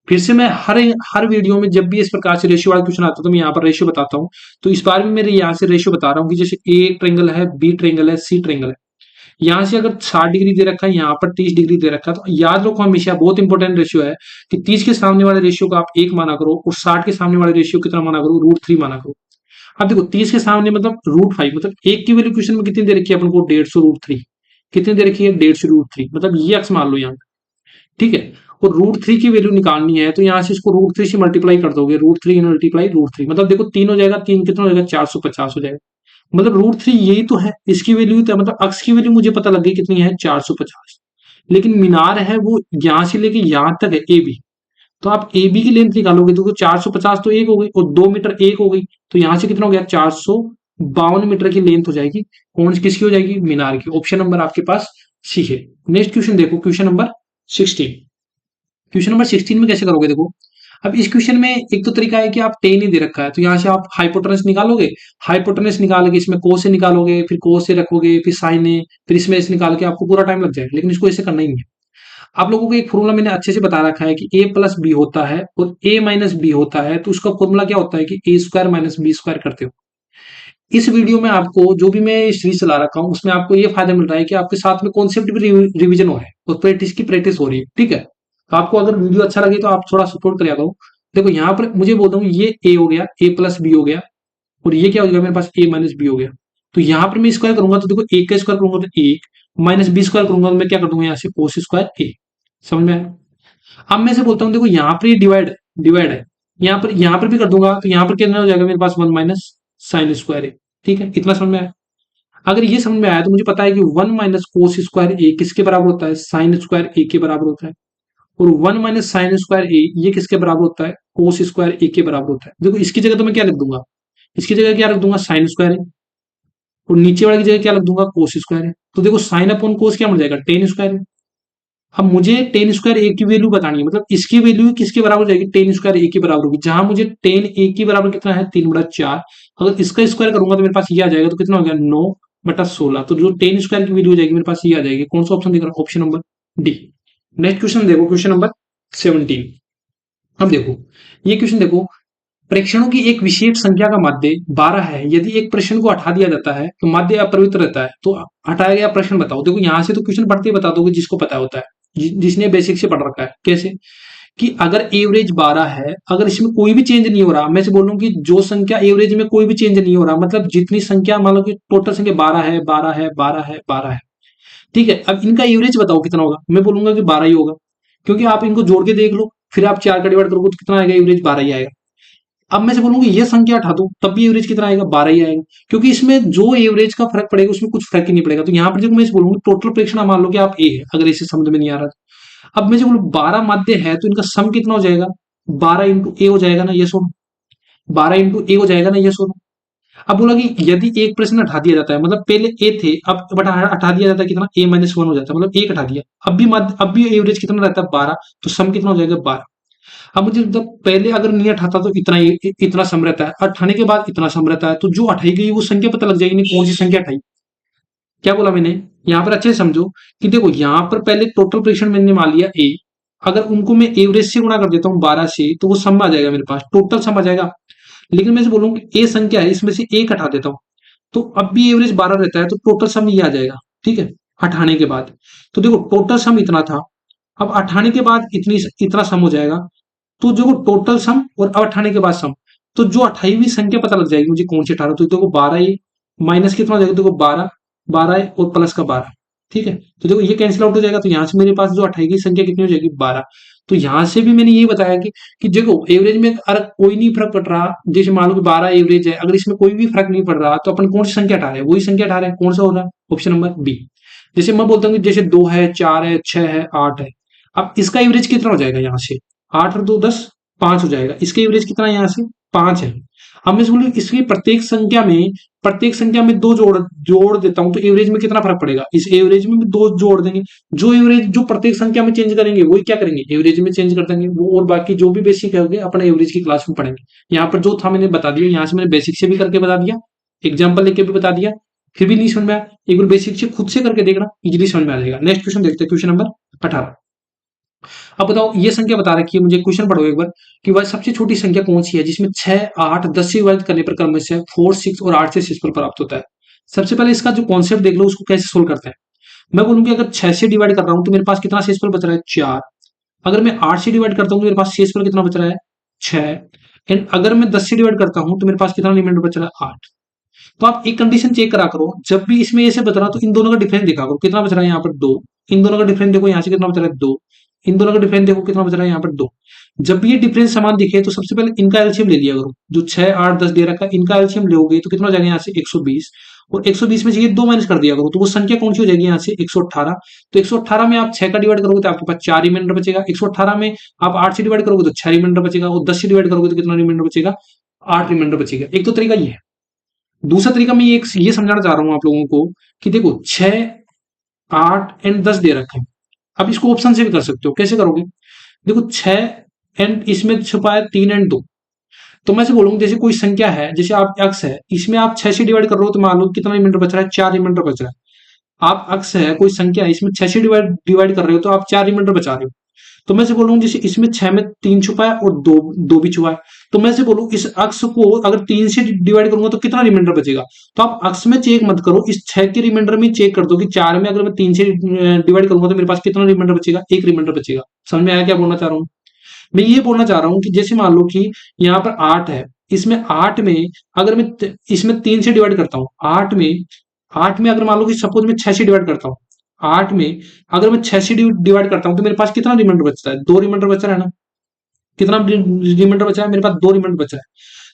फिर से मैं हर हर वीडियो में जब भी इस प्रकार से रेशियो वाला क्वेश्चन आता है तो मैं यहाँ पर रेशियो बताता हूँ। तो इस बार भी मेरे यहाँ से रेशियो बता रहा हूँ कि जैसे ए ट्रेंगल है, बी ट्रेंगल है, सी ट्रेंगल है। यहाँ से अगर 60 डिग्री दे रखा है, यहाँ पर 30 डिग्री दे रखा है, तो याद रखो हमेशा, बहुत इंपॉर्टेंट रेशियो है कि 30 के सामने वाले रेशियो को आप 1 माना करो, और 60 के सामने वाले रेशियो कितना माना करो, √3 माना करो। अब देखो 30 के सामने मतलब √5, मतलब एक की वैल्यू क्वेश्चन में कितनी दे रखी है अपन को, 150 √3। कितनी दे रखी है, 150 √3, मतलब ये एक्स मान लो यहाँ, ठीक है। और √3 की वैल्यू निकालनी है तो यहाँ से इसको √3 से मल्टीप्लाई कर दोगे, √3 मल्टीप्लाई √3, मतलब देखो 3 हो जाएगा, 3 कितना हो जाएगा, 450 हो जाएगा। मतलब √3 यही तो है, इसकी वैल्यू तो मतलब अक्स की वैल्यू मुझे पता लग गई कितनी है, 450। लेकिन मीनार है वो यहाँ से लेके यहाँ तक है ए बी, तो आप ए बी की लेंथ निकालोगे तो 450 तो एक हो गई, और 2 मीटर एक हो गई, तो यहाँ से कितना हो गया, 452 मीटर की लेंथ हो जाएगी। कौन किसकी हो जाएगी, मीनार की। ऑप्शन नंबर आपके पास सी है। नेक्स्ट क्वेश्चन देखो, क्वेश्चन नंबर 16। क्वेश्चन नंबर 16 में कैसे करोगे, देखो अब इस क्वेश्चन में एक तो तरीका है कि आप टेन ही दे रखा है तो यहाँ से आप हाइपोटेनस निकालोगे, हाइपोटेनस निकाल के इसमें कोस से निकालोगे, फिर कोस से रखोगे, फिर साइन है, फिर इसमें से निकाल के आपको पूरा टाइम लग जाएगा, लेकिन इसको ऐसे करना ही नहीं है। आप लोगों को एक फॉर्मूला मैंने अच्छे से बता रखा है कि a प्लस बी होता है और a माइनस बी होता है, तो उसका फॉर्मूला क्या होता है कि a square minus B square करते हो। इस वीडियो में आपको जो भी मैं सीरीज चला रखा हूँ उसमें आपको ये फायदा मिल रहा है कि आपके साथ में कॉन्सेप्ट भी रिवीजन हो रहे हैं और प्रैक्टिस की प्रैक्टिस हो रही है, ठीक है। तो आपको अगर वीडियो अच्छा लगे तो आप थोड़ा सपोर्ट करिए करो। देखो यहाँ पर मुझे बोलता हूँ ये a हो गया, a प्लस बी हो गया, और ये क्या हो गया मेरे पास, a माइनस बी हो गया। तो यहाँ पर मैं स्क्वायर करूंगा तो देखो एक का स्क्वायर करूंगा तो एक, माइनस बी स्क्वायर करूंगा तो मैं क्या कर दूंगा यहाँ से कोस स्क्वायर ए। समझ में आया? अब मैं से बोलता हूँ देखो यहाँ पर ये डिवाइड है, यहाँ पर भी कर दूंगा तो यहाँ पर कितना हो जाएगा मेरे पास, 1 माइनस साइन स्क्वायर है, ठीक है। इतना समझ में आया? अगर ये समझ में आया तो मुझे पता है कि 1 माइनस कोस स्क्वायर ए किसके बराबर होता है, साइन स्क्वायर ए के बराबर होता है, और 1 माइनस साइन स्क्वायर ए ये किसके बराबर होता है, कोस स्क्वायर ए के बराबर होता है। देखो इसकी जगह तो मैं क्या लिख दूंगा, इसकी जगह क्या रख दूंगा, साइन स्क्वायर है, और नीचे वाले की जगह क्या रख दूंगा, कोस स्क्वायर है। तो देखो साइन अपॉन कोस क्या मिल जाएगा, टेन स्क्वायर है। अब मुझे टेन स्क्वायर ए की वैल्यू बतानी है, मतलब इसकी वैल्यू किसके बराबर हो जाएगी, टेन स्क्वायर ए के बराबर होगी, जहां मुझे टेन ए की बराबर कितना है, 3/4। अगर इसका स्क्वायर करूंगा तो मेरे पास ये आ जाएगा, तो कितना हो गया, 9/16। तो जो टेन स्क्वायर की वैल्यू हो जाएगी मेरे पास ये आ जाएगी। कौन सा ऑप्शन दिख रहा है, option number D. Next question देखो, क्वेश्चन नंबर 17। अब देखो ये क्वेश्चन देखो, प्रेक्षणों की एक विशेष संख्या का माध्य 12 है, यदि एक प्रश्न को हटा दिया जाता है तो माध्य अपरिवर्तित रहता है, तो हटाया गया प्रश्न बताओ। देखो यहाँ से तो क्वेश्चन पढ़ते ही बता दोगे जिसको पता होता है, जिसने बेसिक से पढ़ रखा है। कैसे कि अगर एवरेज 12 है, अगर इसमें कोई भी चेंज नहीं हो रहा, मैं से बोल रहा हूँ कि जो संख्या एवरेज में कोई भी चेंज नहीं हो रहा, मतलब जितनी संख्या मान लो कि टोटल संख्या 12 है, 12 है, 12 है, 12 है, ठीक है। अब इनका एवरेज बताओ कितना होगा, मैं बोलूंगा कि 12 ही होगा, क्योंकि आप इनको जोड़ के देख लो, फिर आप 4 का डिवाइड करोगे तो कितना आएगा, एवरेज 12 ही आएगा। अब मैं से बोलूंगा ये संख्या हटा दो तब भी एवरेज कितना आएगा, 12 ही आएगा, क्योंकि इसमें जो एवरेज का फर्क पड़ेगा उसमें कुछ फर्क ही नहीं पड़ेगा। तो यहाँ पर जब मैं बोलूंगा टोटल प्रेक्षण मान लो कि आप ए है, अगर इसे समझ में नहीं आ रहा तो। अब मैं जो बोलूँ 12 माध्य है तो इनका सम कितना हो जाएगा, 12 इंटू ए हो जाएगा ना, ये सुनो, 12 इंटू ए हो जाएगा ना, ये सुनो। अब बोला कि यदि एक प्रश्न हटा दिया जाता है, मतलब पहले ए थे, अब बट हटा दिया जाता है कितना, a-1 हो जाता है, मतलब एक हटा दिया, अब भी एवरेज कितना रहता है, 12, तो सम कितना हो जाएगा, 12। अब मुझे जब पहले अगर नहीं हटाता तो इतना सम रहता है, हटाने के बाद इतना सम रहता है, तो जो हटाई गई वो संख्या पता लग जाएगी नहीं कौन सी संख्या हटाई। क्या बोला मैंने, यहाँ पर अच्छे से समझो कि देखो यहाँ पर पहले टोटल प्रेक्षण मैंने मान लिया ए, अगर उनको मैं एवरेज से गुणा कर देता हूँ 12 से, तो वो सम आ जाएगा मेरे पास, टोटल सम आ जाएगा। लेकिन मैं बोलूँ कि ए संख्या है, इसमें से एक हटा देता हूँ तो अब भी एवरेज 12 रहता है, तो टोटल सम ये आ जाएगा, ठीक है, हटाने के बाद। तो देखो टोटल सम इतना था, अब हटाने के बाद इतना सम हो जाएगा, तो जो टोटल सम और अब हटाने के बाद सम, तो जो 28वीं संख्या पता लग जाएगी मुझे कौन सी 18, तो देखो 12 ये माइनस कितना हो जाएगा, देखो 12, 12 और प्लस का 12, ठीक है। तो देखो ये कैंसिल आउट हो जाएगा, तो यहाँ से मेरे पास जो 28वीं संख्या कितनी हो जाएगी, 12। तो यहाँ से भी मैंने ये बताया कि देखो एवरेज में अगर कोई नहीं फर्क पड़ रहा, जैसे मान लो कि 12 एवरेज है, अगर इसमें कोई भी फर्क नहीं पड़ रहा तो अपन कौन सी संख्या हटा रहे हैं, वही संख्या हटा रहे हैं, कौन सा हो रहा है, ऑप्शन नंबर बी। जैसे मैं बोलता हूँ कि जैसे 2 है, 4 है, 6 है, 8 है, अब इसका एवरेज कितना हो जाएगा यहाँ से, 8 और 2 10, 5 हो जाएगा। इसका एवरेज कितना है यहाँ से, 5 है। अब मैं बोलूँ इसकी प्रत्येक संख्या में दो जोड़ जोड़ देता हूं तो एवरेज में कितना फर्क पड़ेगा, इस एवरेज में भी दो जोड़ देंगे। जो एवरेज जो प्रत्येक संख्या में चेंज करेंगे वही क्या करेंगे, एवरेज में चेंज कर देंगे वो, और बाकी जो भी बेसिक है अपने एवरेज की क्लास में पढ़ेंगे। यहाँ पर जो था मैंने बता दिया, यहाँ से मैंने बेसिक से भी करके बता दिया, एग्जाम्पल लेके भी बता दिया, फिर भी नहीं समझ में आया, एक बार बेसिक से खुद से करके देखना, इजीली समझ में आ जाएगा। नेक्स्ट क्वेश्चन देखते हैं, क्वेश्चन नंबर 18। अब बताओ ये संख्या बता रखी है, मुझे क्वेश्चन पढ़ो एक बार कि वह सबसे छोटी संख्या कौन सी है जिसमें 6, 8, 10 से विभाजित करने पर क्रमशः 4, 6 और 8 से 6 पर प्राप्त होता है। सबसे पहले इसका जो कॉन्सेप्ट देख लो, उसको कैसे सोल्व करते हैं। मैं बोलूंगी अगर 6 से डिवाइड कर रहा हूं तो मेरे पास कितना शेषफल बच रहा है, 4। अगर मैं 8 से डिवाइड करता हूं तो मेरे पास शेषफल कितना बच रहा है, 6। एंड अगर मैं 10 से डिवाइड करता हूं तो मेरे पास कितना रिमाइंडर बच रहा है, 8। तो आप एक कंडीशन चेक करा करो, जब भी इसमें ऐसे बच रहा तो इन दोनों का डिफरेंस देखा करो, कितना बच रहा है यहाँ पर 2। इन दोनों का डिफरेंस देखो, यहाँ से कितना बच रहा है 2। इन दोनों का डिफरेंस देखो कितना बच रहा है यहाँ पर 2। जब भी ये डिफरेंस समान दिखे तो सबसे पहले इनका एलसीएम ले लिया करो, जो 6, 8, 10 दे रखा है इनका एलसीएम लोगे तो कितना हो जाएगा यहाँ से 120, और 120 में से ये 2 माइनस कर दिया करो तो वो संख्या कौन सी हो जाएगी यहाँ से 118। तो 118 में आप 6 का डिवाइड करोगे तो आपके पास 4 रिमाइंडर बचेगा, 118 में आप 8 से डिवाइड करोगे तो 6 रिमाइंडर बचेगा, और 10 से डिवाइड करोगे तो कितना रिमाइंडर बचेगा, 8 रिमाइंडर बचेगा। एक तो तरीका ये है। दूसरा तरीका मैं ये समझाना चाह रहा हूं आप लोगों को कि देखो 6, 8 एंड 10 दे रखे हैं, अब इसको ऑप्शन से भी कर सकते हो, कैसे करोगे, देखो 6 एंड इसमें छुपा है 3 एंड 2। तो मैं से बोलूंगा जैसे कोई संख्या है, जैसे आप एक्स है, इसमें आप 6 से डिवाइड कर रहे हो तो मान लो कितना रिमाइंडर बच रहा है, 4 रिमाइंडर बच रहा है। आप अक्स है, कोई संख्या है, इसमें 6 से डिवाइड कर रहे हो तो आप 4 रिमाइंडर बचा रहे हो। तो मैं से बोलूँ जैसे इसमें 6 में 3 छुपा है और दो दो भी छुपा है, तो मैं से बोलूँ इस अक्स को अगर 3 से डिवाइड करूंगा तो कितना रिमाइंडर बचेगा। तो आप अक्स में चेक मत करो, इस 6 के रिमाइंडर में चेक कर दो कि 4 में अगर मैं 3 से डिवाइड करूंगा तो मेरे पास कितना रिमाइंडर बचेगा, 1 रिमाइंडर बचेगा। समझ में आया क्या बोलना चाह रहा हूँ। मैं ये बोलना चाह रहा हूँ कि जैसे मान लो कि यहाँ पर 8 है, इसमें 8 में अगर मैं इसमें 3 से डिवाइड करता हूँ, 8 में अगर मान लो कि सपोज मैं 6 से डिवाइड करता हूँ, 8 में अगर मैं 6 से डिवाइड करता हूँ तो मेरे पास कितना रिमाइंडर बचता है, 2 रिमाइंडर बच रहा है ना। कितना रिमाइंडर बचा है, मेरे पास 2 रिमाइंडर बचा है।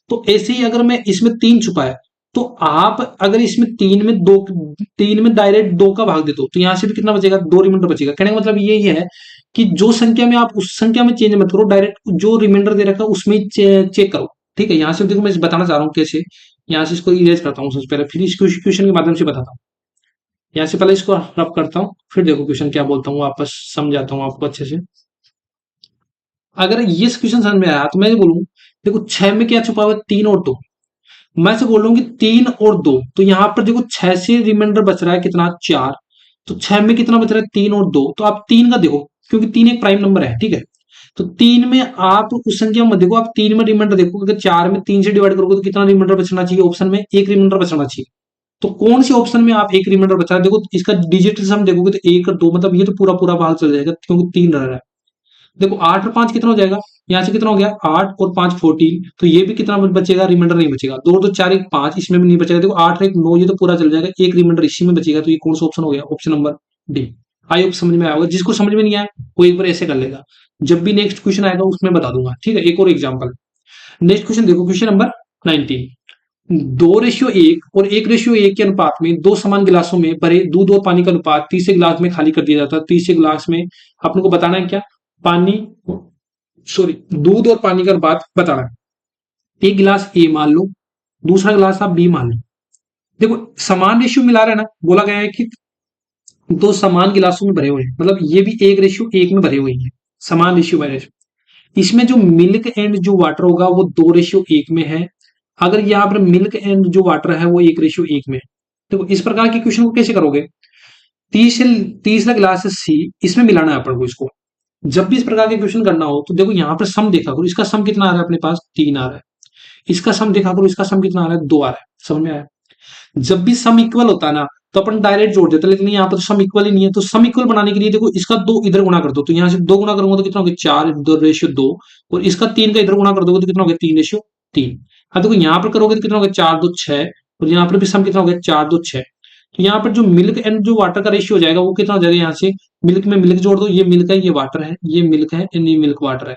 तो ऐसे ही अगर मैं इसमें 3 छुपा है तो आप अगर इसमें 3 में डायरेक्ट 2 का भाग देते हो तो यहां से भी कितना बचेगा, 2 रिमाइंडर बचेगा। कहने का मतलब ये है कि जो संख्या में आप उस संख्या में चेंज मत करो, डायरेक्ट जो रिमाइंडर दे रखा है उसमें चेक करो। ठीक है, यहाँ से देखो मैं बताना चाह रहा हूँ कैसे। यहाँ से इसको इरेज करता हूँ सबसे पहले, फिर इसको क्वेश्चन के माध्यम से बताता हूँ। यहाँ से पहले इसको रब करता हूँ, फिर देखो क्वेश्चन क्या बोलता हूँ, वापस समझाता हूँ आपको अच्छे से। अगर ये क्वेश्चन समझ में आया तो मैं बोलूँ देखो 6 में क्या छुपा हुआ है, 3 और 2। मैं से बोल रहा हूँ कि 3 और 2, तो यहाँ पर देखो 6 से रिमाइंडर बच रहा है कितना, 4। तो 6 में कितना बच रहा है, 3 और 2। तो आप 3 का देखो, क्योंकि 3 एक प्राइम नंबर है, ठीक है। तो 3 में आप उस संख्या में देखो, आप 3 में रिमाइंडर देखो, अगर 4 में 3 से डिवाइड करोगे तो कितना रिमाइंडर बचना चाहिए, ऑप्शन में 1 रिमाइंडर बचना चाहिए। तो कौन सी ऑप्शन में आप 1 रिमाइंडर बचा रहे देखो, इसका डिजिटल सम देखोगे तो 1 और 2, मतलब ये तो पूरा पूरा भाग चल जाएगा क्योंकि 3 रह रहा है। देखो 8 और 5 कितना हो जाएगा, यहाँ से कितना हो गया, 8 और 5 14। तो ये भी कितना बचेगा, रिमाइंडर नहीं बचेगा। 2 तो 4 1 5, इसमें भी नहीं बचेगा। देखो 8 1 9, ये तो पूरा चल जाएगा, एक रिमाइंडर इसी में बचेगा। तो ये कौन सा ऑप्शन हो गया, option number D. I hope समझ में आया होगा। जिसको समझ में नहीं आया वो एक बार ऐसे कर लेगा, जब भी नेक्स्ट क्वेश्चन आएगा उसमें बता दूंगा। ठीक है, एक और एग्जाम्पल। नेक्स्ट क्वेश्चन देखो, क्वेश्चन नंबर 19। 2:1 और 1:1 के अनुपात में दो समान गिलासों में भरे दूध और पानी का अनुपात तीसरे गिलास में खाली कर दिया जाता है। तीसरे गिलास में अपन को बताना है क्या, पानी, सॉरी दूध और पानी का अनुपात बताना है। एक गिलास ए मान लो, दूसरा गिलास आप बी मान लो। देखो समान रेशियो मिला रहा है ना, बोला गया है कि दो समान गिलासों में भरे हुए हैं, मतलब ये भी 1:1 में भरे हुए हैं, समान रेशियो बाय रेशियो। इसमें जो मिल्क एंड जो वाटर होगा वो 2:1 में है। अगर यहाँ पर मिल्क एंड जो वाटर है वो 1:1 में है। देखो इस प्रकार के क्वेश्चन को कैसे करोगे, तीसरा गिलास है सी, इसमें मिलाना है अपन को इसको। जब भी इस प्रकार के क्वेश्चन करना हो तो देखो यहाँ पर सम देखा करो, इसका सम कितना आ रहा है अपने पास, 3 आ रहा है। इसका सम देखा करो, इसका सम कितना आ रहा है, 2 आ रहा है। समझ में आया। जब भी सम इक्वल होता है ना तो अपन डायरेक्ट जोड़ देते हैं, लेकिन यहाँ पर सम इक्वल ही नहीं है। तो सम इक्वल बनाने के लिए देखो इसका 2 इधर गुणा कर दो, तो यहाँ से 2 गुणा करूंगा तो कितना हो गया, 4:2, और इसका 3 का इधर गुणा कर दोगे तो कितना हो गया, 3:3। अब देखो यहाँ पर करोगे तो कितना हो गया, 4 2 6, और यहाँ पर भी सम कितना हो गया, 4 2 6। तो यहाँ पर जो मिल्क एंड जो वाटर का रेशियो हो जाएगा वो कितना हो जाएगा, यहाँ से मिल्क में मिल्क जोड़ दो, ये मिल्क है, ये वाटर है, ये मिल्क है एंड ये मिल्क वाटर है।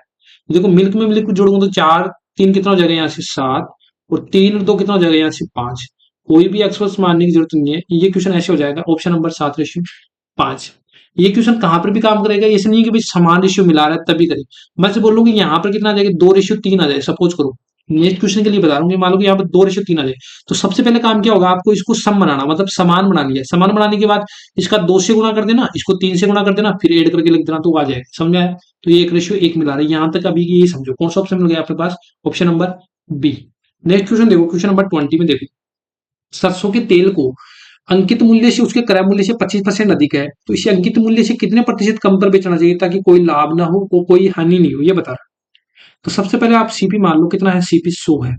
देखो मिल्क में मिल्क जोड़ूंगा तो 4 3 कितना हो जाएगा, यहाँ से 7, और 3 और 2 कितना हो जाएगा, यहाँ से 5। कोई भी एक्सपर्ट मानने की जरूरत नहीं है, ये क्वेश्चन ऐसे हो जाएगा ऑप्शन नंबर 7:5। ये क्वेश्चन कहां पर भी काम करेगा, ऐसे नहीं कि भाई समान रेशियो मिला रहा है तभी करे। मैं से बोल रहा हूँ कि यहाँ पर कितना आ जाएगा, 2:3 आ जाए, सपोज करो। नेक्स्ट क्वेश्चन के लिए बता रहा हूँ, मान लो कि यहाँ पर 2:3 आ जाए, तो सबसे पहले काम क्या होगा, आपको इसको सम बनाना, मतलब समान बना लिया। समान बनाने के बाद इसका 2 से गुणा कर देना, इसको 3 से गुणा कर देना, फिर ऐड करके लिख देना, तो आ जाएगा। समझ में आया? तो ये 1:1 मिला रहा है। यहां तक अभी ये समझो। कौन सा ऑप्शन मिल गया आपके पास, option number B. Next question देखो, क्वेश्चन नंबर 20 में देखो, सरसों के तेल को अंकित मूल्य से उसके क्रय मूल्य से 25% अधिक है, तो इसे अंकित मूल्य से कितने प्रतिशत कम पर बेचना चाहिए ताकि कोई लाभ ना हो, कोई हानि नहीं हो, ये बता रहा है। तो सबसे पहले आप सीपी मान लो, कितना है, सीपी 100 है,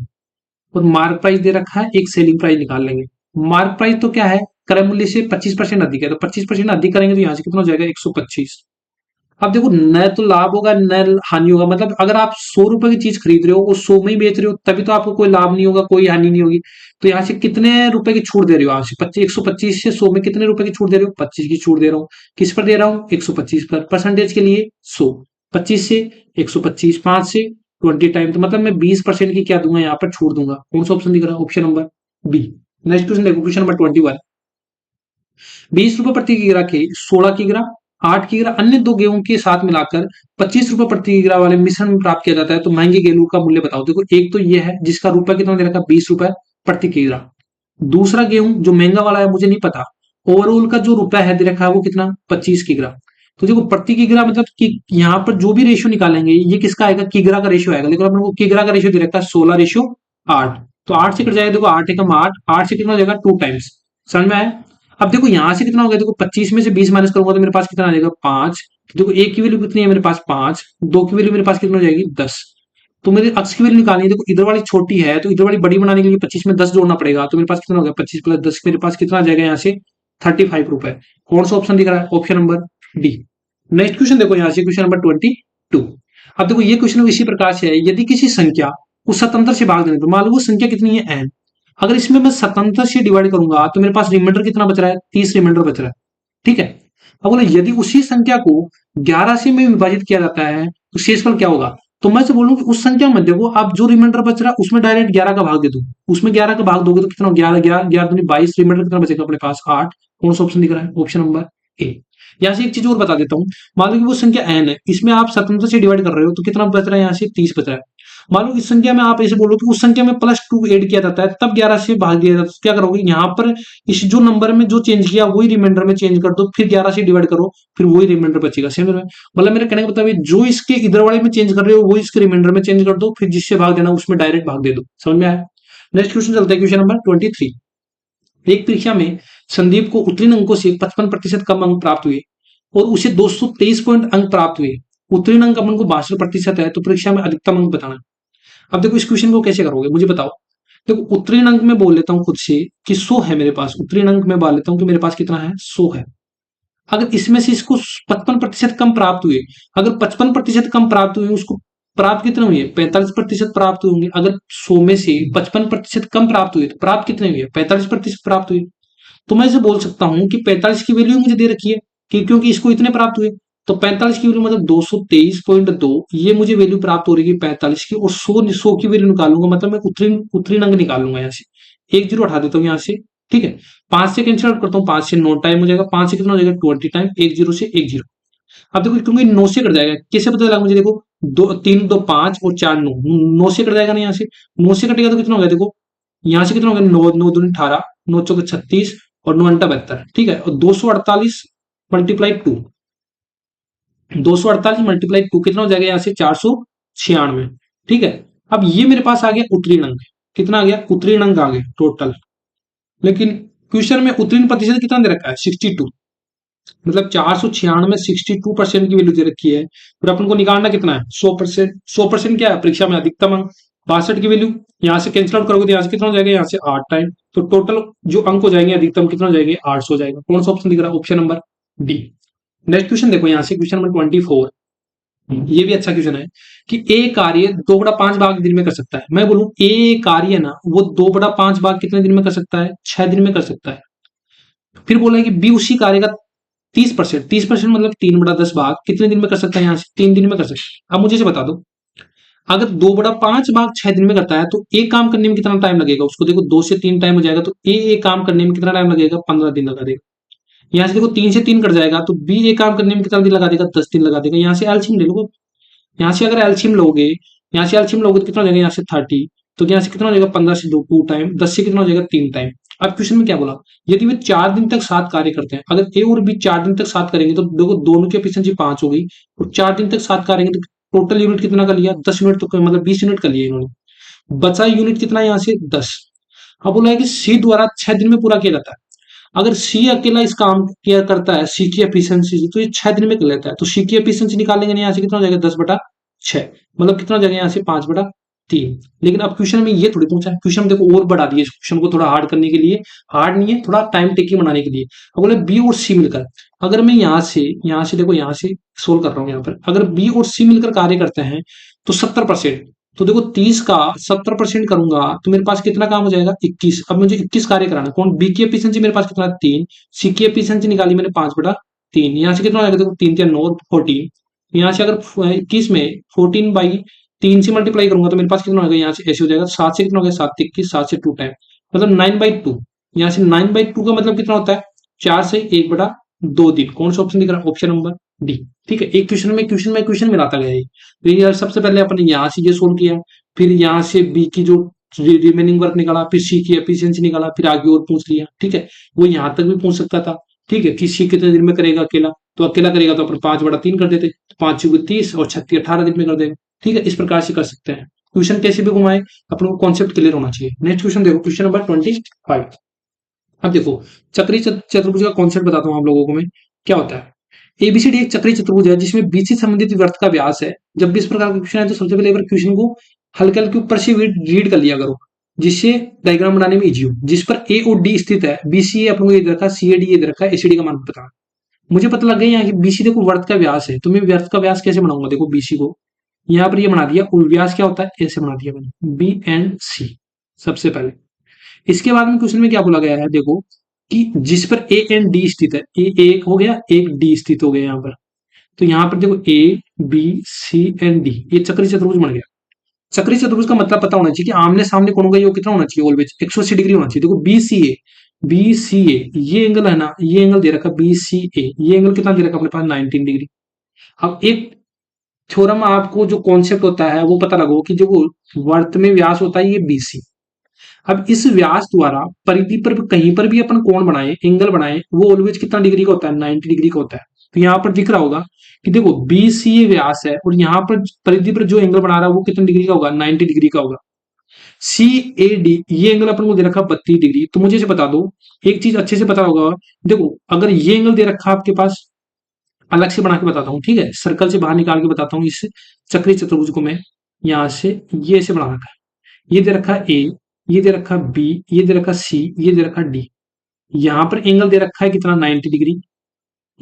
और मार्क प्राइस दे रखा है, एक सेलिंग प्राइस निकाल लेंगे। मार्क प्राइस तो क्या है, क्रय मूल्य से 25% अधिक है, तो 25% अधिक करेंगे तो यहाँ से कितना हो जाएगा, 125। अब देखो, न तो लाभ होगा न हानि होगा, मतलब अगर आप 100 रुपए की चीज खरीद रहे हो और 100 में ही बेच रहे हो, तभी तो आपको कोई लाभ नहीं होगा, कोई हानि नहीं होगी। तो यहाँ से कितने रुपए की छूट दे रहे हो, यहाँ से 125 से 100 में कितने रुपए की छूट दे रहे हो, 25 की छूट दे रहा हूँ। किस पर दे रहा हूँ, 125 पर। परसेंटेज के लिए 100, 25 से 125, 5 से 20 टाइम, तो मतलब मैं 20% की क्या दूंगा, यहाँ पर छूट दूंगा। कौन सा ऑप्शन दिख रहा है, option number B. Next question देखो, क्वेश्चन नंबर 21। 20 रुपए प्रति किग्रा के 16 किग्रा, 8 किग्रा अन्य दो गेहूं के साथ मिलाकर 25 रुपए प्रति किग्रा वाले मिश्रण में प्राप्त किया जाता है, तो महंगे गेहूं का मूल्य बताओ। देखो एक तो ये है जिसका रुपया कितना दे रखा है, 20 रुपए प्रति किग्रा। दूसरा गेहूं जो महंगा वाला है, मुझे नहीं पता, ओवरऑल का जो रुपया है दे रखा है वो कितना, 25 किग्रा। तो देखो प्रति किग्रा मतलब कि यहाँ पर जो भी रेशियो निकालेंगे ये किसका आएगा, किग्रा का रेशियो आएगा। लेकिन अपने को किग्रा का रेशियो दे रखा है 16:8, तो 8 से कट जाएगा, देखो 8 एकम 8, 8 से कितना हो जाएगा, 2 टाइम्स। समझ में आया? अब देखो यहां से कितना हो गया, देखो 25 में से 20 माइनस करूंगा तो मेरे पास कितना आ जाएगा, 5। देखो एक की वैल्यू कितनी है मेरे पास, 5। दो की वैल्यू मेरे पास कितना हो जाएगी, 10। तो मेरे अक्स की वैल्यू निकालनी है। देखो इधर वाली छोटी है तो इधर वाली बड़ी बनाने के लिए 25 में 10 जोड़ना पड़ेगा, तो मेरे पास कितना हो गया, 25 + 10, मेरे पास कितना आ जाएगा यहाँ से, 35 रुपए। कौन सा ऑप्शन दिख रहा है, option number D. Next question देखो, यहाँ से क्वेश्चन नंबर 22। अब देखो ये क्वेश्चन इसी प्रकार से है, यदि किसी संख्या को स्वतंत्र से भाग देने पर, मान लो वो संख्या कितनी है, n, अगर इसमें मैं स्वतंत्र से डिवाइड करूंगा तो मेरे पास रिमाइंडर कितना बच रहा है, 30 रिमाइंडर बच रहा है। ठीक है। अब बोले यदि उसी संख्या को 11 से में विभाजित किया जाता है तो शेषफल क्या होगा। तो मैं से बोलूं कि उस संख्या में देखो, आप जो रिमाइंडर बच रहा है उसमें डायरेक्ट 11 का भाग दे दो, उसमें 11 का भाग दोगे तो कितना, 11 11 11 दूनी 22, रिमाइंडर कितना बचेगा अपने पास, 8। कौन सा ऑप्शन दिख रहा है, ऑप्शन नंबर ए। यहाँ से एक चीज और बता देता हूँ, मान लो कि वो संख्या n है, इसमें आप स्वतंत्र से डिवाइड कर रहे हो तो कितना बच रहा है, यहाँ से 30 बच रहा है। मान लो इस संख्या में आप ऐसे बोलो कि उस संख्या में +2 ऐड किया जाता है तब 11 से भाग दिया जाता है, तो क्या करोगे, यहाँ पर इस जो नंबर में जो चेंज किया वही रिमाइंडर में चेंज कर दो, फिर 11 से डिवाइड करो, फिर वही रिमाइंडर बचेगा। समझ में? मतलब मेरे कहने का मतलब जो इसके इधर वाले में चेंज कर रहे हो वो इसके रिमाइंडर में चेंज कर दो, फिर जिससे भाग देना उसमें डायरेक्ट भाग दे दो। समझ में आया? नेक्स्ट क्वेश्चन चलता है, क्वेश्चन नंबर 23। एक परीक्षा में संदीप को उत्तीर्ण अंकों से 55% कम अंक प्राप्त हुए और उसे 223 पॉइंट अंक प्राप्त हुए। उत्तीर्ण अंक अपन को 62% है, तो परीक्षा में अधिकतम अंक बताना। अब देखो इस क्वेश्चन को कैसे करोगे मुझे बताओ। देखो उत्तीर्ण अंक में बोल लेता हूं खुद से कि 100 है मेरे पास, उत्तीर्ण अंक में बोल लेता हूं कि मेरे पास कितना है, 100 है। अगर इसमें से इसको 55% कम प्राप्त हुए, अगर 55% कम प्राप्त हुए, उसको प्राप्त कितने हुए, 45% प्राप्त हुए होंगे। अगर 100 में से 55% कम प्राप्त हुए तो प्राप्त कितने हुए, 45% प्राप्त हुए। तो मैं इसे बोल सकता हूं कि 45 की वैल्यू मुझे दे रखी है कि क्योंकि इसको इतने प्राप्त हुए, तो 45 की वैल्यू मतलब 223.2, ये मुझे वैल्यू प्राप्त हो रही है 45 की, और 100 की वैल्यू निकालूंगा, मतलब मैं उत्तीर्ण उत्तीर्ण अंक निकालूंगा। यहाँ से एक जीरो हटा देता हूँ यहाँ से। ठीक है, 5 से कैंसिल आउट करता हूँ, 5 से 9 टाइम हो जाएगा, 5 से कितना हो जाएगा, 20 टाइम, एक जीरो से एक जीरो। अब देखो क्योंकि 9 से कट जाएगा, कैसे पता लगा मुझे, देखो 2 3 2 5 और 4 9, 9 से कट जाएगा ना, यहाँ से 9 से कटेगा तो कितना हो गया, देखो यहाँ से कितना हो गया, 9 9 दूनी 18, 9 चौके 36 और 9 अंटा 72। ठीक है, और 248 मल्टीप्लाई 2, 248 मल्टीप्लाई 2 कितना हो जाएगा, यहाँ से 496। ठीक है, अब ये मेरे पास आ गया उत्तीर्ण अंक, कितना आ गया, उत्तीर्ण अंक आ गया टोटल। लेकिन क्वेश्चन में उत्तीर्ण प्रतिशत कितना दे रखा है, 62, मतलब 496 में 62% की वैल्यू दे रखी है। फिर अपन को निकालना कितना है, 100%। 100% क्या है परीक्षा में अधिकतम अंक, 62 की वैल्यू यहाँ से कैंसिल आउट करोगे तो यहाँ से कितना हो जाएगा, यहाँ से 8 टाइम, तो टोटल जो अंक हो जाएंगे अधिकतम कितना हो जाएंगे, 800 हो जाएगा। कौन सा ऑप्शन दिख रहा है, option number D. Next question देखो, यहाँ से क्वेश्चन नंबर 24। ये भी अच्छा क्वेश्चन है कि ए कार्य 2/5 भाग दिन में कर सकता है। मैं बोलूं ए कार्य ना वो 2/5 भाग कितने दिन में कर सकता है, 6 दिन में कर सकता है। फिर बोला है कि बी उसी कार्य का 30%, 30% मतलब 3/10 भाग कितने दिन में कर सकता है, यहाँ से 3 दिन में कर सकता है। अब मुझे से बता दो, अगर 2/5 भाग 6 दिन में करता है तो एक काम करने में कितना टाइम लगेगा उसको, देखो 2 से 3 टाइम हो जाएगा, तो ए एक काम करने में कितना टाइम लगेगा, 15 दिन लगा देगा। यहाँ से देखो 3 से 3 कट जाएगा, तो बी एक काम करने में कितना दिन लगा देगा, 10 दिन लगा देगा। यहाँ से एल्सियम ले लो, यहाँ से अगर एल्सियम लोगे, यहाँ से एल्सियम लोगे तो कितना हो जाएगा, यहाँ से 30, तो यहाँ से कितना हो जाएगा, 15 से 2 टाइम, 10 से कितना हो जाएगा, 3 टाइम। अब क्वेश्चन में क्या बोला, यदि वे 4 दिन तक साथ कार्य करते हैं, अगर ए और बी 4 दिन तक साथ करेंगे तो देखो दोनों की एफिशिएंसी 5 हो गई, और 4 दिन तक साथ करेंगे तो टोटल यूनिट कितना कर लिया, 10 यूनिट, तो मतलब 20 यूनिट कर लिया इन्होंने। बचा यूनिट कितना है यहाँ से, 10। अब बोला है कि सी द्वारा 6 दिन में पूरा किया जाता है। अगर सी अकेला इस काम किया करता है, सी की एफिशिएंसी, तो ये 6 दिन में कर लेता है, तो सी की एफिशिएंसी निकालेंगे यहाँ से कितना हो जाएगा, 10/6, मतलब कितना हो जाएगा यहाँ से 5/3। लेकिन अब क्वेश्चन में ये थोड़ी पूछा है, क्वेश्चन देखो और बढ़ा दिया क्वेश्चन को थोड़ा हार्ड करने के लिए, हार्ड नहीं है, थोड़ा टाइम टेकिंग बनाने के लिए। अब बोले बी और सी मिलकर, अगर मैं यहाँ से देखो यहाँ से सोल्व कर रहा हूँ, यहाँ पर अगर बी और सी मिलकर कार्य करते हैं तो 70%, तो देखो 30 का 70% करूंगा तो मेरे पास कितना काम हो जाएगा, 21। अब मुझे 21 कार्य कराना, कौन, बी की एफिशिएंसी मेरे पास कितना, 3, सी की एफिशिएंसी निकाली मैंने 5/3, यहाँ से कितना हो जाएगा, देखो 3×3 9 14, यहाँ से अगर 21 में 14/3 से मल्टीप्लाई करूंगा तो मेरे पास कितना हो जाएगा, यहाँ से ऐसे हो जाएगा, 7 से कितना हो गया, 7×21, 7 से 2 टाइम, मतलब 9/2। यहाँ से 9/2 का मतलब कितना होता है, 4 से 1/2 दिन। कौन सा ऑप्शन दिख रहा है, ऑप्शन नंबर डी। ठीक है, एक क्वेश्चन में मिलाता गया है। तो ये सबसे पहले अपने यहाँ से ये सोल्व किया, फिर यहाँ से बी की जो रिमेनिंग वर्क निकाला, फिर सी की एफिशिएंसी निकाला, फिर आगे और पूछ लिया। ठीक है, वो यहाँ तक भी पूछ सकता था। ठीक है, कि सी कितने दिन में करेगा अकेला, तो अकेला करेगा तो अपन 5/3 कर देते, 5×30 और 36 18 दिन में कर देगा। ठीक है, इस प्रकार से कर सकते हैं। क्वेश्चन कैसे भी घुमाए, अपने को कॉन्सेप्ट क्लियर होना चाहिए। नेक्स्ट क्वेश्चन देखो, क्वेश्चन नंबर 25। अब देखो चक्रीय चतुर्भुज का कॉन्सेप्ट बताता हूँ आप लोगों को मैं, क्या होता है। एबीसीडी एक चक्रीय चतुर्भुज है जिसमें बीसी संबंधित वृत्त का व्यास है। जब भी इस प्रकार का क्वेश्चन है तो सबसे पहले एक बार क्वेश्चन को हल्के हल्के ऊपर से रीड कर लिया करो, जिससे डायग्राम बनाने में इजी हो। जिस पर ए और डी स्थित है, बीसी अपन को ये दे रखा, सी ए डी ये दे रखा है, एसीडी का मान पता। मुझे पता लग गया यहाँ की बीसी देखो वर्त का व्यास है, तो मैं व्यर्थ का व्यास कैसे बनाऊंगा, देखो बीसी को यहाँ पर ये बना दिया, और व्यास क्या होता है, ऐसे बना दिया मैंने, बी एंड सी सबसे पहले। इसके बाद में क्वेश्चन में क्या बोला गया है, देखो कि जिस पर ए एंड डी स्थित है, ए एक हो गया, एक डी स्थित हो गया यहाँ पर, तो यहाँ पर देखो A B C and D, ये चक्रीय चतुर्भुज बन गया। चक्रीय चतुर्भुज का मतलब पता होना चाहिए कि आमने सामने कोणों का योग कितना होना चाहिए, ऑलवेज 180 डिग्री होना चाहिए। देखो बी सी ए ये एंगल है ना, ये एंगल दे रखा बी सी ए, ये एंगल कितना दे रखा अपने पास, 19 डिग्री। अब एक थ्योरम आपको जो कॉन्सेप्ट होता है वो पता लगाओ कि जो वर्त में व्यास होता है ये बीसी। अब इस व्यास द्वारा परिधि पर कहीं पर भी अपन कोण बनाए, एंगल बनाए, वो ऑलवेज कितना डिग्री का होता है, 90 डिग्री का होता है। तो यहाँ पर दिख रहा होगा कि देखो बी सी ये व्यास है, और यहाँ पर परिधि पर जो एंगल बना रहा है वो कितने डिग्री का होगा, 90 डिग्री का होगा। सी ए डी ये एंगल अपन को दे रखा 32 डिग्री। तो मुझे से बता दो, एक चीज अच्छे से पता होगा, देखो अगर ये एंगल दे रखा आपके पास, अलग से बना के बताता हूँ, ठीक है, सर्कल से बाहर निकाल के बताता हूँ, इस चक्रीय चतुर्भुज को मैं यहाँ से ये ऐसे बना रखा है, ये दे रखा ए, ये दे रखा बी, ये दे रखा सी, ये दे रखा डी। यहाँ पर एंगल दे रखा है कितना, 90 डिग्री।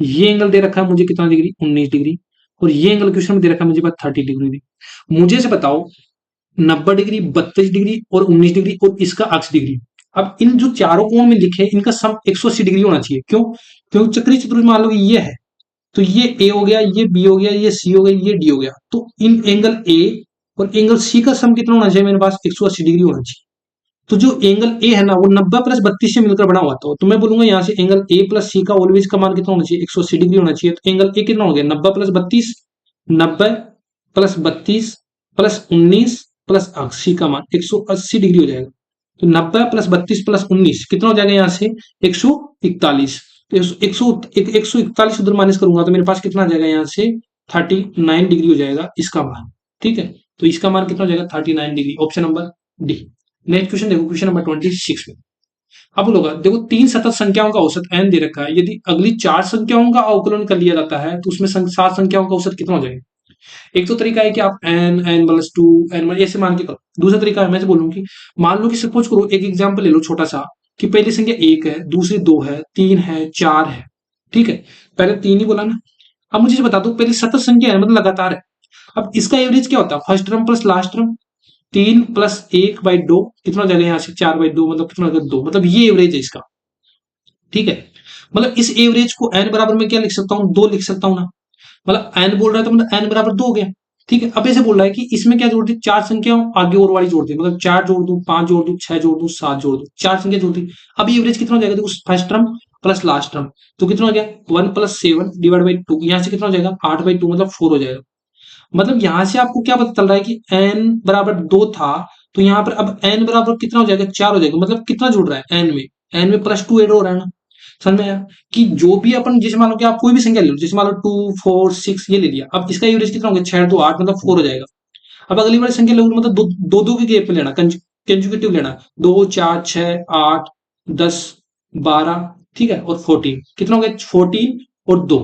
ये एंगल दे रखा है मुझे कितना डिग्री, 19 डिग्री। और ये एंगल क्वेश्चन में दे रखा है मुझे 30 डिग्री। मुझे से बताओ 90 डिग्री, 32 डिग्री और 19 डिग्री और इसका अक्ष डिग्री। अब इन जो चारों कोण में लिखे इनका सम 180 डिग्री होना चाहिए। क्यों, क्योंकि चक्रीय चतुर्भुज मान लो ये है, तो ये ए हो गया, ये बी हो गया, ये सी हो गया, ये डी हो गया। तो इन एंगल ए और एंगल सी का सम कितना होना चाहिए, मेरे पास 180 डिग्री होना चाहिए। तो जो एंगल ए है ना वो 90 + 32 से मिलकर बना हुआ था, तो मैं बोलूंगा यहाँ से एंगल ए प्लस सी का ऑलवेज का मान कितना होना चाहिए, 180 डिग्री होना चाहिए। तो एंगल ए कितना हो गया, 90 + 32, 90 + 32 + 19 + 80 का मान 180 डिग्री हो जाएगा। तो 90 + 32 + 19 कितना हो जाएगा, यहाँ से 141। तो 141 उधर माइनस करूंगा तो मेरे पास कितना आ जाएगा, यहाँ से 39 डिग्री हो जाएगा इसका मान। ठीक है, तो इसका मान कितना हो जाएगा, 39 degree, option number D. Next question देखो, क्वेश्चन नंबर 26 में। अब लोग देखो 3 सतत संख्याओं का औसत n दे रखा है, यदि अगली 4 संख्याओं का अवकलन कर लिया जाता है तो उसमें 7 संख्याओं का औसत कितना हो जाएगा। एक तो तरीका है कि आप n+2 n ऐसे मान के करो। दूसरा तरीका है मैं बोलूं कि मान लो कि सपोज करो, एक एग्जांपल ले लो छोटा सा, कि पहली संख्या 1 है, दूसरी 2 है, 3 है, 4 है। ठीक है, पहले 3 ही बोला ना। अब मुझे बता दो पहले सतत संख्या है मतलब लगातार है। अब इसका एवरेज क्या होता है, first term plus last term, 3 + 1/2 कितना हो जाएगा, यहाँ से 4/2 मतलब कितना हो जाएगा, 2, मतलब ये एवरेज है इसका। ठीक है, मतलब इस एवरेज को एन बराबर में क्या लिख सकता हूँ, 2 लिख सकता हूँ ना। मतलब एन बोल रहा है तो मतलब एन बराबर 2 हो गया। ठीक है, अब ऐसे बोल रहा है कि इसमें क्या जोड़ दी, 4 संख्या आगे और वाली जोड़ दी, मतलब 4 जोड़ दूं, 5 जोड़ दूं, 6 जोड़ दूं, 7 जोड़ दूं, 4 संख्या जोड़ दी। अब एवरेज कितना हो जाएगा, देखो first term plus last term, तो कितना हो गया 1 प्लस 7 डिवाइड बाई 2, यहाँ से कितना हो जाएगा 8/2 मतलब 4 हो जाएगा। मतलब यहां से आपको क्या पता चल रहा है कि n बराबर 2 था, तो यहाँ पर अब n बराबर कितना हो जाएगा 4 हो जाएगा। मतलब कितना जुड़ रहा है n में प्लस 2 ऐड हो रहा है ना। समझ में आया कि जो भी अपन जैसे मान लो कि आप कोई भी संख्या ले लो, जैसे मान लो 2 4 6 ये ले लिया, अब इसका एवरेज कितना हो गया 6 2 8 मतलब 4 हो जाएगा। अब अगली वाली संख्या लोगे मतलब दो दो, दो के गैप में लेना, कंजुगेटिव लेना, 2 4 6 8 10 12, ठीक है, और 14 कितना हो गया 14 और 2,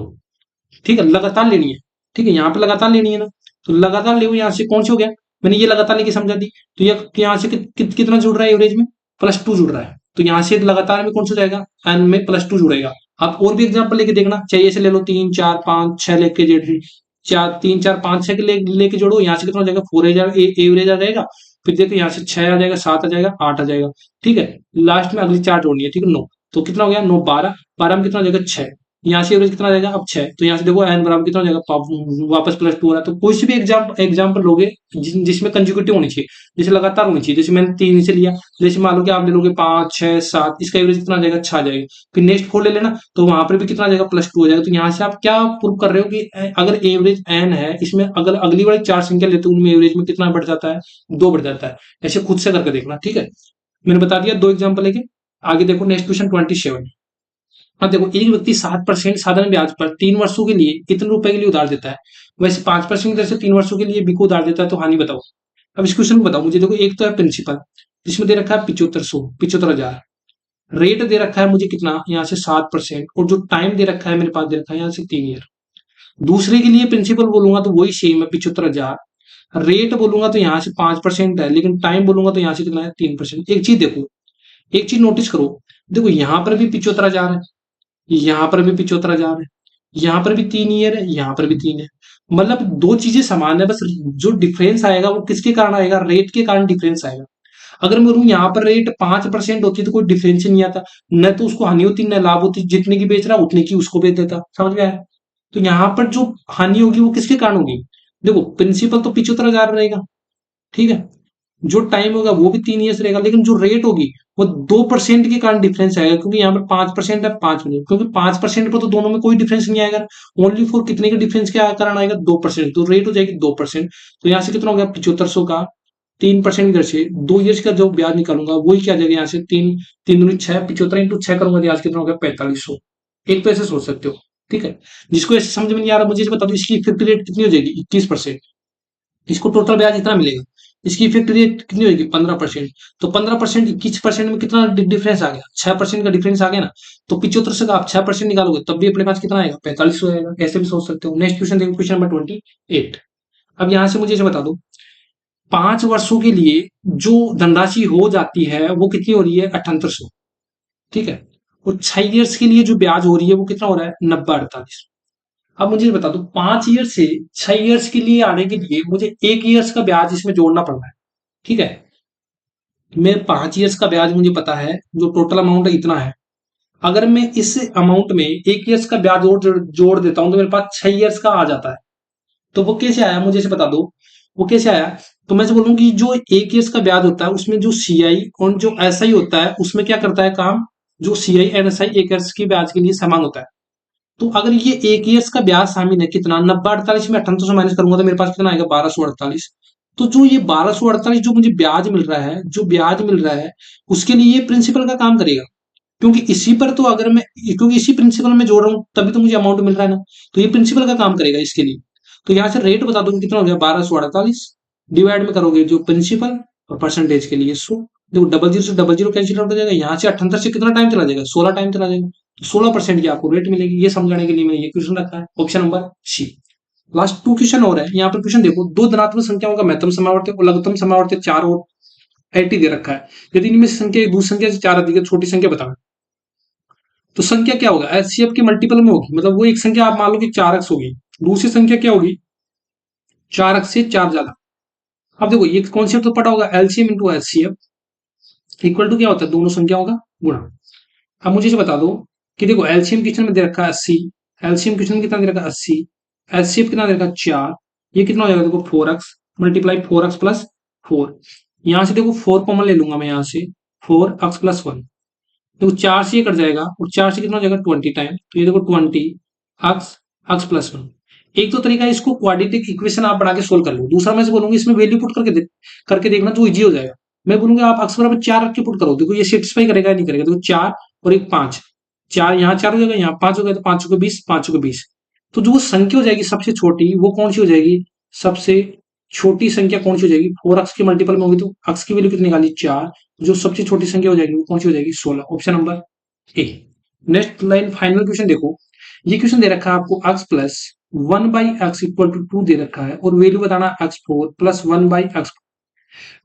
ठीक है, लगातार लेनी है। ठीक है, यहाँ पे लगातार लेनी है ना, तो लगातार ले, यहाँ से कौन सी हो गया, मैंने ये लगातार लेके समझा दी, तो ये यहाँ से कितना जुड़ रहा है एवरेज में, +2 जुड़ रहा है, तो यहाँ से लगातार में कौन सा जाएगा, एन में +2 जुड़ेगा। आप और भी एग्जाम्पल लेके देखना चाहिए, ऐसे ले लो 3 4 5 6 लेके जोड़, 4 3 4 5 6 के लेके जोड़ो, यहाँ से कितना हो जाएगा 4 एवरेज आ जाएगा। फिर देखो यहाँ से 6 आ जाएगा, 7 आ जाएगा, 8 आ जाएगा। ठीक है, लास्ट में अगली 4 जोड़नी है, ठीक है 9, तो कितना हो गया 9 12, 12 में कितना हो जाएगा 6, यहाँ से एवरेज कितना आ जाएगा अब 6, तो यहाँ से देखो एन बराबर कितना हो जाएगा, वापस +2 हो रहा है। तो कोई सी भी एग्जाम्पल लोगे जिसमें कंजुगेटिव होनी चाहिए, जैसे लगातार होनी चाहिए, जैसे मैंने 3 से लिया, जैसे मान लो कि आप ले लोगे 5 6 7, इसका एवरेज कितना आ जाएगा 6 आ जाएगा। फिर नेक्स्ट 4 ले लेना, तो वहां पर भी कितना आ जाएगा +2 हो जाएगा। तो यहाँ से आप क्या प्रूव कर रहे हो कि अगर एवरेज एन है, इसमें अगर अगली वाली 4 संख्या लेते हो उनमें एवरेज में कितना बढ़ जाता है, 2 बढ़ जाता है। ऐसे खुद से करके देखना, ठीक है। मैंने बता दिया 2 एग्जाम्पल लेके। आगे देखो नेक्स्ट क्वेश्चन 27। हाँ देखो, एक व्यक्ति 7% साधारण ब्याज पर 3 वर्षों के लिए कितने रुपए के लिए उधार देता है, वैसे 5% की दर से 3 वर्षों के लिए बी को उधार देता है, तो हानि बताओ। अब इस क्वेश्चन को बताओ मुझे। देखो, एक तो है प्रिंसिपल, जिसमें दे रखा है 7500 रेट दे रखा है मुझे कितना, यहाँ से 7%, और जो टाइम दे रखा है मेरे पास दे रखा है यहाँ से 3 ईयर। दूसरे के लिए प्रिंसिपल बोलूंगा तो वही सेम है 75,000, रेट बोलूंगा तो यहाँ से 5% है, लेकिन टाइम बोलूंगा तो यहाँ से कितना है 3%। एक चीज देखो, एक चीज नोटिस करो, देखो यहाँ पर भी 75,000 है, यहाँ पर भी 75,000 है, यहाँ पर भी 3 ईयर है, यहाँ पर भी 3 है। मतलब दो चीजें समान है, बस जो डिफरेंस आएगा वो किसके कारण आएगा, रेट के कारण डिफरेंस आएगा। अगर मैं बोलूं यहाँ पर रेट 5% होती तो कोई डिफरेंस ही नहीं आता, न तो उसको हानि होती न लाभ होती, जितने की बेच रहा उतने की उसको बेच देता। समझ में आया। तो यहाँ पर जो हानि होगी वो किसके कारण होगी, देखो प्रिंसिपल तो 75,000 रहेगा, ठीक है, जो टाइम होगा वो भी 3 ईयर्स रहेगा, लेकिन जो रेट होगी वो 2% के कारण डिफरेंस आएगा, क्योंकि यहाँ पर 5% है 5 मिनट, क्योंकि 5% पर तो दोनों में कोई डिफरेंस नहीं आएगा। ओनली फॉर कितने के डिफरेंस के कारण आएगा, 2%, तो रेट हो जाएगी 2%। तो यहाँ से कितना हो गया 7500 का 3% इधर से 2 ईयर्स का जो ब्याज निकालूंगा वही क्या जाएगा, यहाँ से 3 3 दूनी 6, 75 × 6 करूंगा, ब्याज कितना हो गया 4500। एक तो ऐसे सोच सकते हो, ठीक है। जिसको ऐसे समझ में नहीं आ रहा मुझे बता दो, इसकी इफेक्टिव रेट कितनी हो जाएगी 21%, इसको टोटल ब्याज इतना मिलेगा, इसकी इफेक्ट रेट कितनी होगी 15%, तो 15% 21% में कितना डिफरेंस आ गया, 6% का डिफरेंस आ गया ना। तो 75 से आप 6% निकालोगे तब भी अपने पास कितना आएगा 4500 आएगा। ऐसे भी सोच सकते हो। नेक्स्ट क्वेश्चन देखो, क्वेश्चन नंबर 28। अब यहां से मुझे इसे बता दो, 5 वर्षों के लिए जो धनराशि हो जाती है वो कितनी हो रही है 7800, ठीक है, और 6 ईयर्स के लिए जो ब्याज हो रही है वो कितना हो रहा है 90/48। अब मुझे बता दो 5 ईयर से 6 ईयर्स के लिए आने के लिए मुझे 1 ईयर्स का ब्याज इसमें जोड़ना पड़ना है, ठीक है। मैं 5 ईयर्स का ब्याज मुझे पता है, जो टोटल अमाउंट है इतना है। अगर मैं इस अमाउंट में 1 ईयर्स का ब्याज और जोड़ देता हूं तो मेरे पास 6 ईयर्स का आ जाता है। तो वो कैसे आया मुझे इसे बता दो, वो कैसे आया। तो मैं बोलूँ कि जो 1 ईयर्स का ब्याज होता है उसमें जो सीआई और जो एसआई होता है उसमें क्या करता है काम, जो सीआई एंड एसआई 1 ईयर्स के ब्याज के लिए समान होता है। तो अगर ये 1 ईयर्स का ब्याज शामिल है कितना 90/48 में 9800 से माइनस करूंगा तो मेरे पास कितना आएगा 1248। तो जो ये 1248 जो मुझे ब्याज मिल रहा है, जो ब्याज मिल रहा है उसके लिए ये प्रिंसिपल का काम करेगा, क्योंकि इसी पर तो अगर मैं, क्योंकि इसी प्रिंसिपल में जोड़ रहा हूँ तभी तो मुझे अमाउंट मिल रहा है ना, तो ये प्रिंसिपल का काम करेगा इसके लिए। तो यहाँ से रेट बता दो कितना हो गया 1248, डिवाइड में करोगे जो प्रिंसिपल और परसेंटेज के लिए 100। देखो 00 से 00 कैंसिल आउट हो जाएगा, यहाँ से 78 से कितना टाइम चला जाएगा 16 टाइम चला जाएगा, तो 16% की आपको रेट मिलेगी। ये समझाने के लिए मैंने ये क्वेश्चन रखा है, option number C. Last 2 question और है। यहाँ पर क्वेश्चन देखो, दो धनात्मक संख्याओं का महत्तम समावर्त और लघुत्तम समावर्त 4 और 80 दे रखा है। यदि इनमें से संख्या एक दूसरी संख्या से 4 अधिक है, छोटी संख्या बताना। तो संख्या क्या होगा, एचसीएफ के मल्टीपल में होगी, मतलब वो एक संख्या आप मान लो कि 4x होगी, दूसरी संख्या क्या होगी 4x से 4 ज्यादा। अब देखो ये कॉन्सेप्ट तो पता होगा, LCM into HCF equal to क्या होता है, दोनों संख्याओं का गुणा। अब मुझे ये बता दो कि देखो एलसीएम क्वेश्चन में दे रखा है 80, एलसीएम क्वेश्चन में कितना दे रखा है 80, एचसीएफ कितना दे रखा है 4, ये कितना हो जाएगा देखो 4x मल्टीप्लाई 4x प्लस 4, यहां से देखो 4 कॉमन ले लूंगा मैं, यहां से 4x प्लस 1, देखो 4 से ये कट जाएगा और 4 से कितना हो जाएगा 20 टाइम, तो ये देखो 20 x प्लस 1। एक तो तरीका है इसको क्वाड्रेटिक इक्वेशन आप बना के सोल्व कर लो, दूसरा मैं से बोलूंगी इसमें वैल्यू पुट करके देखना तो इजी हो जाएगा। मैं बोलूंगा आप x बराबर 4 रख के पुट करो, देखो ये सेटिस्फाई करेगा नहीं करेगा, देखो 4 और एक 5, 4 यहाँ 4 हो जाएगा, यहाँ 5 हो गया, तो 5 को 20, 5 को 20, तो जो वो संख्या हो जाएगी सबसे छोटी वो कौन सी हो जाएगी, सबसे छोटी संख्या कौन सी हो जाएगी, 4x के मल्टीपल में होगी तो x की वैल्यू कितनी निकाली 4, जो सबसे छोटी संख्या हो जाएगी वो कौन सी हो जाएगी 16, option number A. Next line final question देखो, ये क्वेश्चन दे रखा है आपको x plus 1/x equal to 2 दे रखा है और वैल्यू बताना x4 प्लस 1/x।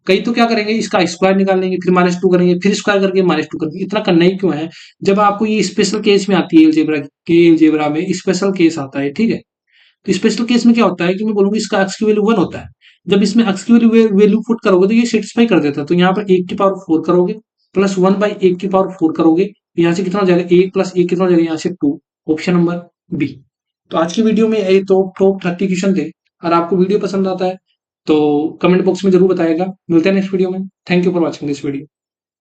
कई तो क्या करेंगे, इसका स्क्वायर निकाल लेंगे, फिर -2 करेंगे, फिर स्क्वायर करके -2 करेंगे, इतना करना ही क्यों है, जब आपको ये स्पेशल केस में आती है एलजेब्रा में स्पेशल केस आता है, ठीक है। तो स्पेशल केस में क्या होता है कि मैं बोलूंगा इसका x की वैल्यू 1 होता है, जब इसमें x की वैल्यू पुट करोगे तो ये सेटिस्फाई कर देता है, तो यहाँ पर 1 की पावर 4 करोगे प्लस 1/1 की पावर 4 करोगे, यहाँ से कितना हो जाएगा 1 प्लस 1 कितना हो जाएगा यहाँ से 2, ऑप्शन नंबर बी। तो आज की वीडियो में ये तो टॉप 30 क्वेश्चन थे, और आपको वीडियो पसंद आता है तो कमेंट बॉक्स में जरूर बताएगा। मिलते हैं नेक्स्ट वीडियो में। Thank you for watching this video.